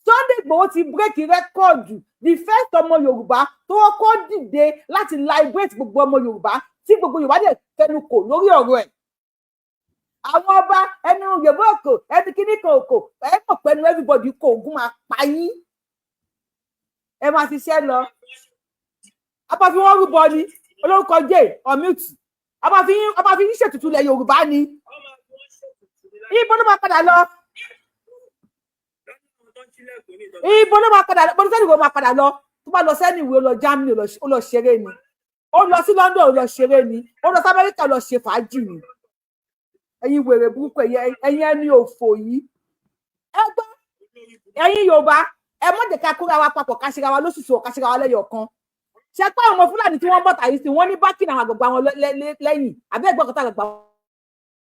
Sunday Igboho ti break record the first ọmọ Yorùbá tó kọ́kọ́ dìde láti liberate gbogbo ọmọ Yorùbá tí gbogbo Yorùbá dẹ̀ fẹnu kò lórí ọ̀rọ̀ ẹ̀. Àwọn ọba ẹnu Yorùbá òkò ẹni kíní kan òkò ẹ mọ̀ pẹ̀lú everybody kò Ògún máa pa yín. Ẹ máa ṣiṣẹ́ lọ. Apá fi wọ́n rúbọ ni olórúkọ jẹ́ ọ̀mùtì. Apá fi yín ṣètùtù ilẹ̀ Yorùbá ni. Ibo ló máa padà lọ. Ibo ló máa padà lọ. Bọ́dún sẹ́ni wo máa padà lọ. Tó bá lọ sẹ́ni ìwé ó lọ Germany ó lọ ṣeré ni. Ó lọ sí London ó lọ ṣeré ni. Ó lọ sí Amẹ́ríkà ó lọ ṣe fàájì ni. Ẹ̀yin wèrè burúkú ẹ̀yin ẹni òfò yìí. Ẹ gbọ́ ẹ̀yin Yorùbá ẹ mọ̀ jẹ́ ká kóra wa papọ̀ ká ṣera wa lóṣùṣù ká ṣera wa lẹ́yọ̀ kan. Ṣé pé àwọn ọmọ Fúlàní tí wọ́n bọ̀ tàyí sí wọ́n ní bákìnì àwọn àgbàgbà wọn lẹ́yìn àbẹ́ ẹ̀gbọ́n kọ́tà àgbàgbà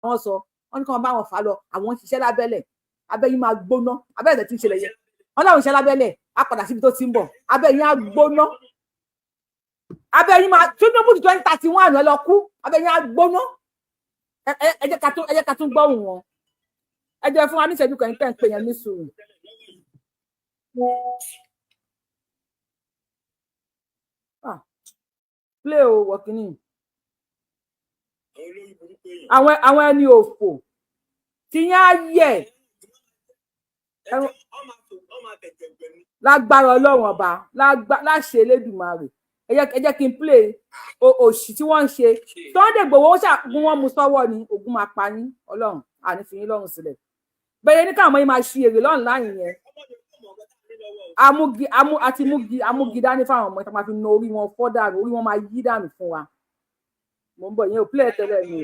wọn sọ wọ́n ní kí wọ́n bá wọn fà lọ àwọn ń ṣiṣẹ́ lábẹ́lẹ̀ abẹ́ yín máa gbóná abẹ́ ẹ̀dẹ̀ tí ń ṣẹlẹ̀ yẹn wọ́n láwọn iṣẹ́ lábẹ́lẹ̀ á padà síbi tó ti ń bọ̀ abẹ́ yín á gbóná abẹ́ yín máa Tinubu 2031 ẹ lọ kú abẹ́ yín á gbóná ẹ jẹ́ ká tún gbọ́hùn wọn ẹ jẹ́ fún wa ní ìṣẹ́jú kan tẹ́ ń pè yẹn ní sùúrù. Play o wọ̀kìnì àwọn ẹni òfò tí yẹn á yẹ lágbára Ọlọ́run ọba láṣẹ Elédùmarè ẹ jẹ́ kí n play òṣì tí wọ́n ń ṣe Sunday Igboho ṣàgún wọn mú sọ́wọ́ ni Ògún máa pa yín Ọlọ́run àní fi yín lọ́rùn sílẹ̀ bẹ́ẹ̀ ní káwọn ọmọ yín máa ṣí èrè lọ́rùn láyìn yẹn amúgi dání fáwọn ọmọ ìta máa fi na orí wọn fọ́ dànù orí wọn máa yí dànù fún wa mo ń bọ̀ yẹn ò play tẹ́lẹ̀ ni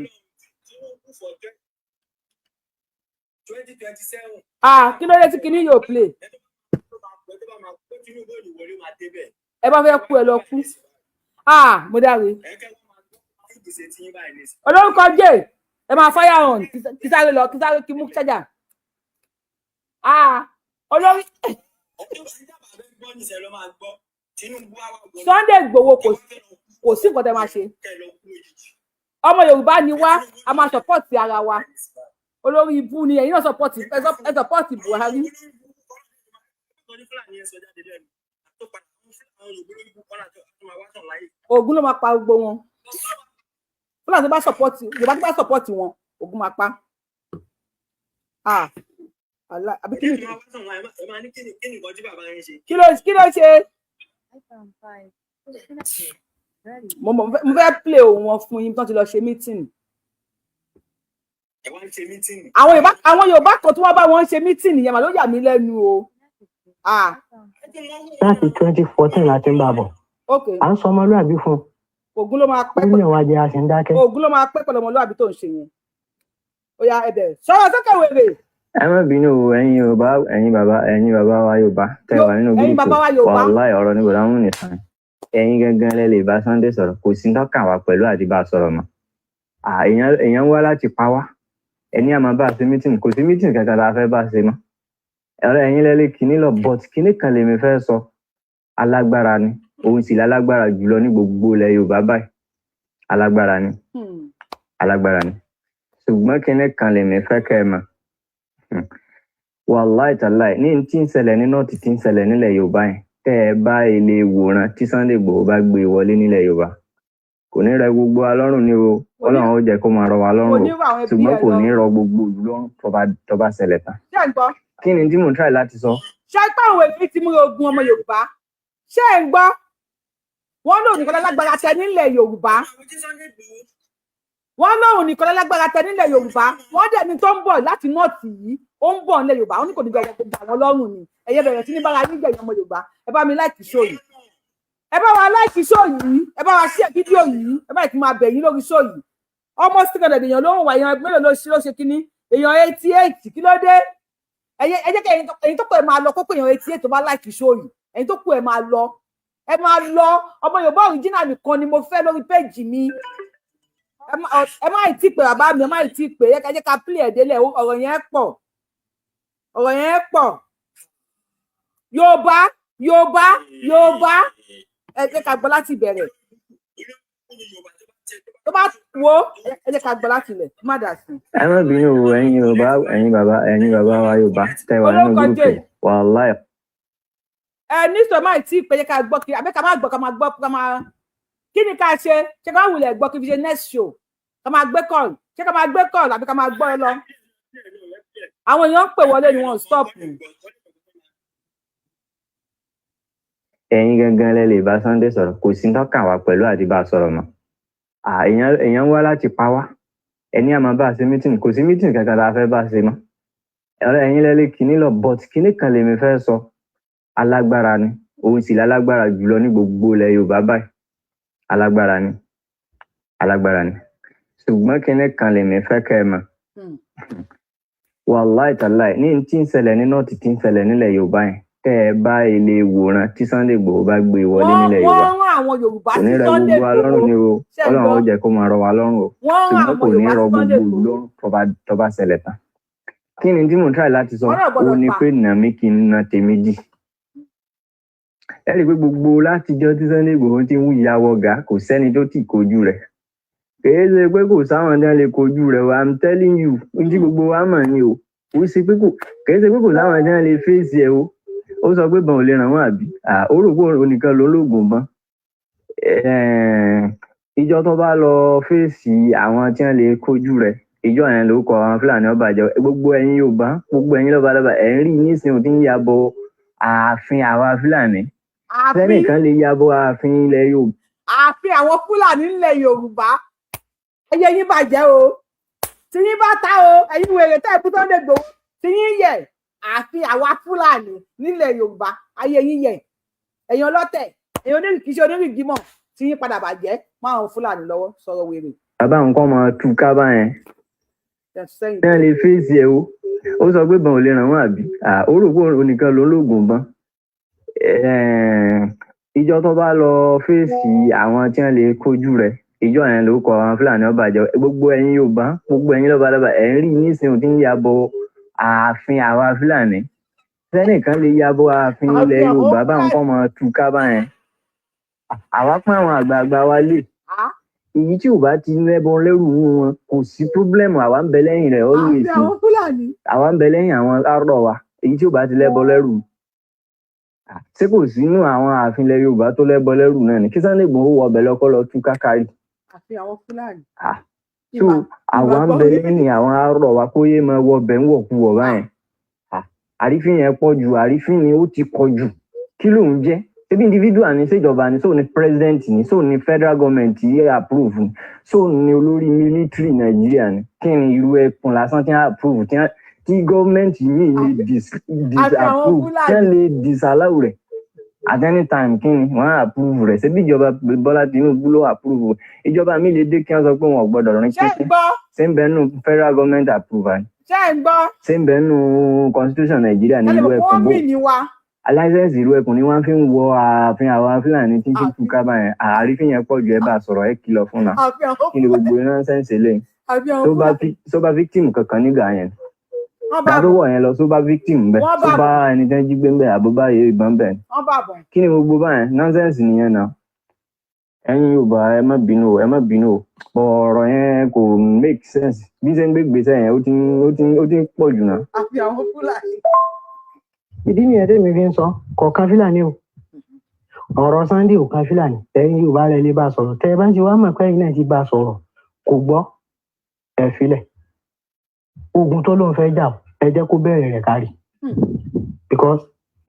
kí ló dé tí kinní yóò play ẹ bá fẹ́ kú ẹ lọ kú mo dáre olórúkọ jẹ́ ẹ máa fire on kí sáré lọ kí sáré kí mú ṣájà olórí Sunday Igboho kò sí nǹkan tẹ́ máa ṣe ọmọ Yorùbá ni wá a máa support ara wa olórí ibú ni ẹ̀yin náà support Buhari Ògún ló máa pa gbogbo wọn Fúlàní tó bá support Yorùbá tó bá support wọn Ògún máa pa àbí kí ló ṣe mo fẹ́ play òun wọn fún yín tó ti lọ ṣe meeting àwọn Yorùbá kan tí wọ́n bá wọn ṣe meeting yẹn mà ló yà mí lẹ́nu o láti 2014 láti ń bá bọ̀ à ń sọ ọmọlúwàbí fún Ògún ló máa pẹ́ pẹ̀lú ìwádìí a sì ń dákẹ́ Ògún ló máa pẹ́ pẹ̀lú ọmọlúwàbí tó ń ṣe yẹn ó yá ẹ bẹ̀rẹ̀ sọ̀rọ̀ sókè wèrè. Ẹ má bínú ẹ̀yin Yorùbá ẹ̀yin bàbá wa Yorùbá tẹ́ wà nínú gúrúùpù wàláhì ọ̀rọ̀ ní bọ̀dá múni sàn ẹ̀yin gangan lẹ lè bá Sunday sọ̀rọ̀ kò sí tọ́ka wá pẹ̀lú àti bá a sọ̀rọ̀ mọ́ èèyàn wá láti pa wá ẹni àmọ́ bá a ṣe mítìnì kò sí mítìnì kankan tá a fẹ́ bá a ṣe mọ́ ọ̀rọ̀ ẹ̀yin lẹ́lẹ́ kìíní lọ but kìíní kan lèmi fẹ́ sọ alágbára ni òun sì lálágbára jùlọ ní gbogbo ilẹ̀ Yorùbá báyìí alágbára ni ṣùgbọ́n kìíní kan lèmi fẹ́ kẹ́ ẹ mọ̀ wàláì tàláì ní tí ń ṣẹlẹ̀ ní nọ́ọ̀tì tí ń ṣẹlẹ̀ nílẹ̀ Yorùbá yẹn tẹ́ ẹ bá ilé ìwòran tí Sunday Igboho bá gbé wọlé nílẹ̀ Yorùbá kò ní rẹ gbogbo wa lọ́rùn ni o Ọlọ́run ó jẹ́ kó máa rọ wa lọ́rùn o ṣùgbọ́n kò ní rọ gbogbo ìlú lọ́rùn tó bá ṣẹlẹ̀ tán. Kí ni tí mo ń try láti sọ? Ṣé pé àwọn èmi ti mú ogun ọmọ Yorùbá ṣé ẹ ń gbọ́ wọ́n lòun nìkan lágbára tẹ nílẹ̀ Yorùbá wọ́n lòun nìkan lágbára tẹ nílẹ̀ Yorùbá wọ́n dẹ̀ ní tó ń bọ̀ láti nọ́ọ̀tì yìí ó ń bọ̀ nílẹ̀ Yorùbá ó ní kò ní gbàgbọ́ gbà wọ́n lọ́rùn ni ẹ̀yẹ bẹ̀rẹ̀ sí ní bára nígbà ìyẹn ọmọ Yorùbá ẹ bá mi láìkì ṣó yìí ẹ bá wa láìkì ṣó yìí ẹ bá wa ṣí fídíò yìí ẹ bá ti máa bẹ̀ yín lórí ṣó yìí almost 300 èèyàn ló ń wà èèyàn mélòó ló ṣe kíní èèyàn 88 kí ló dé ẹ jẹ́ kí ẹ̀yin tó kù ẹ máa lọ kókó èèyàn 88 tó bá láìkì ṣó yìí ẹ̀yin tó kù ẹ máa lọ ọmọ Yorùbá original nìkan ni mo fẹ́ lórí péjì mi ẹ má ì tí pé bàbá mi ẹ má ì tí pé ẹ jẹ́ ká play ẹ̀ délẹ̀ ọ̀rọ̀ yẹn pọ̀ Yorùbá ẹ jẹ́ ká gbọ́ láti bẹ̀rẹ̀ tó bá wo ẹ jẹ́ ká gbọ́ láti ilẹ̀ má dà sí. ẹ má bínú o ẹ̀yin Yorùbá ẹ̀yin bàbá wa Yorùbá tẹ́ wà nínú gúrùpù wàláì. Ní sọ má ì tí pé jẹ́ ká gbọ́ kí abẹ́ ká má gbọ́ ká má gbọ́ ká má kí ni ká ṣe ká wulẹ̀ gbọ́ kí fi ṣe next show ká máa gbé call ká máa gbé call àbí ká máa gbọ́ ẹ lọ àwọn èèyàn ń pè wọlé ni wọ́n stop. ẹ̀yin gangan lẹ lè bá Sunday sọ̀rọ̀ kò sí tọ́kàn wá pẹ̀lú àti bá a sọ̀rọ̀ mọ́ èèyàn wá láti pa wá ẹni àmọ́ bá a ṣe meeting kò sí meeting kankan tá a fẹ́ bá a ṣe mọ́ ẹ̀yin lẹ lè kíní lọ but kíní kan lèmi fẹ́ sọ alágbára ni òun sì lálágbára jùlọ ní gbogbo ilẹ̀ Yorùbá báyìí alágbára ni ṣùgbọ́n kíní kan lèmi fẹ́ kẹ́ ẹ mọ̀ wàláì tàláì ní tí ń ṣẹlẹ̀ ní nọ́ọ̀tì tí ń ṣẹlẹ̀ nílẹ̀ Yorùbá yẹn tẹ́ ẹ bá ilé ìwòran tí Sunday Igboho bá gbé wọlé nílẹ̀ Yorùbá kò ní rẹ gbogbo wa lọ́rùn ni o Ọlọ́run ó jẹ́ kó máa rọ wa lọ́rùn o ṣùgbọ́n kò ní rọ gbogbo lọ́rùn tó bá ṣẹlẹ̀ tán kí ni tí mo try láti sọ ó ní pé nàmí kí n na tèmi dì ẹ rí i pé gbogbo látijọ́ tí Sunday Igboho ti ń yàwọ̀ gà kò sẹ́ni tó tì kojú rẹ̀ kìí ṣe pé kò sáwọn tí wọn lè kojú rẹ̀ o I'm telling you ojú gbogbo wa mọ̀ ni o kìí ṣe pé kò sáwọn tí wọn lè fèsì ẹ̀ o ó sọ pé bọ́n ò lè ràn wọ́n àbí ó rò pé onìkan ló lóògùn bọ́n ìjọ tó bá lọ fèsì àwọn tí wọn lè kojú rẹ̀ ìjọ yẹn ló kọ àwọn Fúlàní ọba jẹ gbogbo ẹ̀yin Yorùbá gbogbo ẹ̀yin lọ́balọ́ba ẹ̀ ń rí nísìnyí tí ń yabọ̀ ààfin àwa Fúlàní sẹ́nìkan lè yabọ̀ ààfin ilẹ̀ Yorùbá. ààfin àwọn Fúlàní ilẹ̀ Yorùbá ayé yín bàjẹ́ o tí yín bá ta o ẹ̀yin wèrè tẹ́ ẹ̀kú tó ń dègbò tí yín yẹ ààfin àwa Fúlàní nílẹ̀ Yorùbá ayé yín yẹ ẹ̀yin ọlọ́tẹ̀ ẹ̀yin onírìkíṣẹ́ onírìgímọ̀ tí yín padà bàjẹ́ máa ń Fúlàní lọ́wọ́ sọ̀rọ̀ wèrè. bàbá nǹkan máa tú kábà yẹn náà lè fèsì ẹ o ó sọ pé bọ́n ò lè ràn wọ́n àbí ó rò pé onìkan ló lóògùn bọ́n ìjọ tó bá lọ fèsì àwọn tí wọ́n lè kojú rẹ̀ ìjọ yẹn ló kọ àwọn Fúlàní ọba jẹ gbogbo ẹ̀yin Yorùbá gbogbo ẹ̀yin lọ́balọ́ba ẹ̀ ń rí nísìnyí tí ń yabọ̀ ààfin àwa Fúlàní sẹ́nìkan lè yabọ̀ ààfin ilẹ̀ Yorùbá bá nǹkan máa tú kábà yẹn àwa pọ́n àwọn àgbààgbà wa lè èyí tí ò bá ti lẹ́bọn lẹ́rù wọn kò sí pírọ́blẹ́mù àwa ń bẹ lẹ́yìn rẹ̀ always àwa ń bẹ lẹ́yìn àwọn arọ̀ wa èyí tí ò bá ti lẹ́bọn lẹ́rù ṣé kò sínú àwọn ààfin ilẹ̀ Yorùbá tó lẹ́bọn lẹ́rù náà ni kí Sunday Igboho wọ ọbẹ̀ lọ́kọ́ lọ tú kákàrí. àfi àwọn Fúlàní. so àwa ń bẹ lẹ́yìn àwọn arọ̀ wa kó yé máa wọ ọbẹ̀ ń wọ̀ kú wọ̀ báyẹn àrífín yẹn pọ̀ jù àrífín ni ó ti pọ̀ jù kí ló ń jẹ́ ṣebí individual ni ṣèjọba ni sóò ní president ni sóò ní federal government yẹ approve ni sóò ní olórí military Nàìjíríà ni kí ni Irú Ekun lásán tí wọ́n approve tí gọ́ọ̀mẹ̀ntì yìí lè disapprove tí wọ́n lè disallow rẹ̀ at any time kí ni wọ́n approve rẹ̀ ṣebí ìjọba Bọ́lá Tinubu ló approve ìjọba mi lè dé kí wọ́n sọ pé wọn ò gbọ́dọ̀ rìn pínpín ṣé ń bẹ nù federal government approval ṣé ń bẹ nù constitution Nàìjíríà ní Irú Ekun bó aláìsẹ̀nsì Irú Ekun ni wọ́n fi ń wọ ààfin àwọn Fúlàní tí ń ṣe tú kábà yẹn àrífín yẹn pọ̀ jù ẹ bá sọ̀rọ̀ ẹ kìlọ̀ fún náà kí ni gbogbo nonsense lẹ́yìn tó bá victim kankan nígbà yẹn dárúwọ̀ yẹn lọ tó bá victim bẹ́ẹ̀ tó bá ẹni tẹ́ jí gbé ń bẹ̀ àbó bá yẹ ìbọn bẹ̀ kí ni gbogbo báyẹn nonsense nìyẹn náà ẹ̀yin Yorùbá ẹ má bínú o ọ̀rọ̀ yẹn kò make sense bí ṣe ń gbé gbèsè yẹn ó ti ń pọ̀ jù náà. àfi àwọn Fúlàní. ìdí nìyẹn tẹ́mi fi ń sọ kọ̀ọ̀kan Fúlàní o ọ̀rọ̀ Sunday ò kan Fúlàní ẹ̀yin Yorùbá rẹ̀ lè bá a sọ̀rọ̀ tẹ́ ẹ bá ń ṣe wá mọ̀ pé ẹ̀yin náà ti bá a sọ̀rọ̀ kò gbọ́ ẹ filẹ̀ ogun tó lóun fẹ́ jà ẹ jẹ́ kó bẹ̀rẹ̀ rẹ̀ kárí because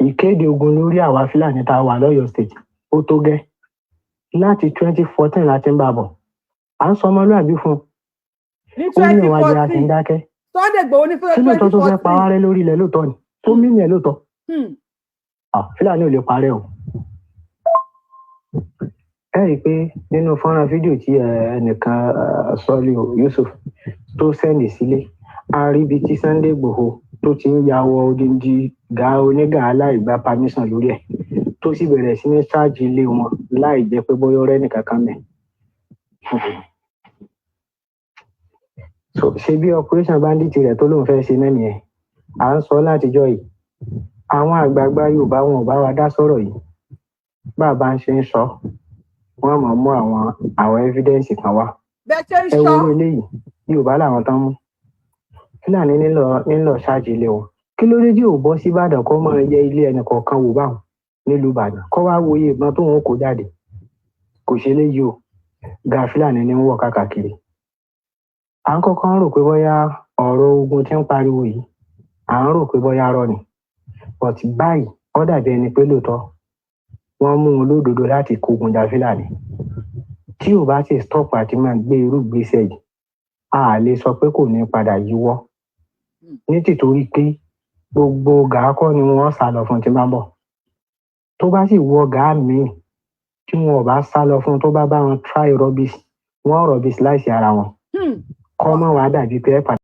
ìkéde ogun lórí àwa Fúlàní tá a wà lọ́yọ̀ state ó tó gẹ́ láti 2014 láti ń bá a bọ̀ à ń sọ ọmọlúwàbí fún un ó ní ìwà jẹ́ àti ń dákẹ́ Sunday Igboho ní 2014 kí lóòótọ́ tó fẹ́ pa wá rẹ́ lórí ilẹ̀ lóòótọ́ ni tó mí yẹn lóòótọ́ Fúlàní ò lè parẹ́ o ẹ rí i pé nínú fọ́nrán fídíò tí ẹnìkan Sọ́lé Yusuf tó sẹ́ndì sílé a rí ibi tí Sunday Igboho tó ti ń ya wọ odindi ga onígà aláìgbà permission lórí ẹ̀ tó sì bẹ̀rẹ̀ sí ní ṣáàjì ilé wọn láì jẹ́ pé bóyá ọ̀rẹ́ nìkan kan bẹ̀ so ṣe bí operation bandit rẹ̀ tó lóun fẹ́ ṣe náà nìyẹn à ń sọ látijọ́ yìí àwọn àgbààgbà Yorùbá wọn ò bá wa dá sọ̀rọ̀ yìí bàbá ń ṣe ń sọ wọ́n máa mú àwọn evidence kan wá ẹ wo eléyìí Yorùbá làwọn tán mú Fúlàní nílò ṣáàjì ilé wọn kí ló dé tí ò bọ́ sí Ìbàdàn kó máa yẹ ilé ẹnì kọ̀ọ̀kan wò báwọn nílùú Ìbàdàn kó wá wo iye ìbọn tó wọn kó jáde kò ṣe léyìí o ga Fúlàní ní ń wọ̀ káàkiri à ń kọ́kọ́ ń rò pé bóyá ọ̀rọ̀ ogun tí ń pariwo yìí à ń rò pé bóyá rọ ni but báyìí ó dàbí ẹni pé lóòótọ́ wọ́n mú un lódodo láti kógun jà Fúlàní tí ò bá ti stop àti máa gbé irú ìgbésẹ̀ yìí a lè sọ pé kò ní padà yíwọ́ nítorí pé gbogbo gàákọ́ ni wọ́n sá lọ fún tí bá ń bọ̀ tó bá sì wọ gàá míì tí wọn ò bá sá lọ fún tó bá wọn try rubbish wọn rubbish láìsí ara wọn kọ́ mọ́ wàá dàbí pé ẹ padà.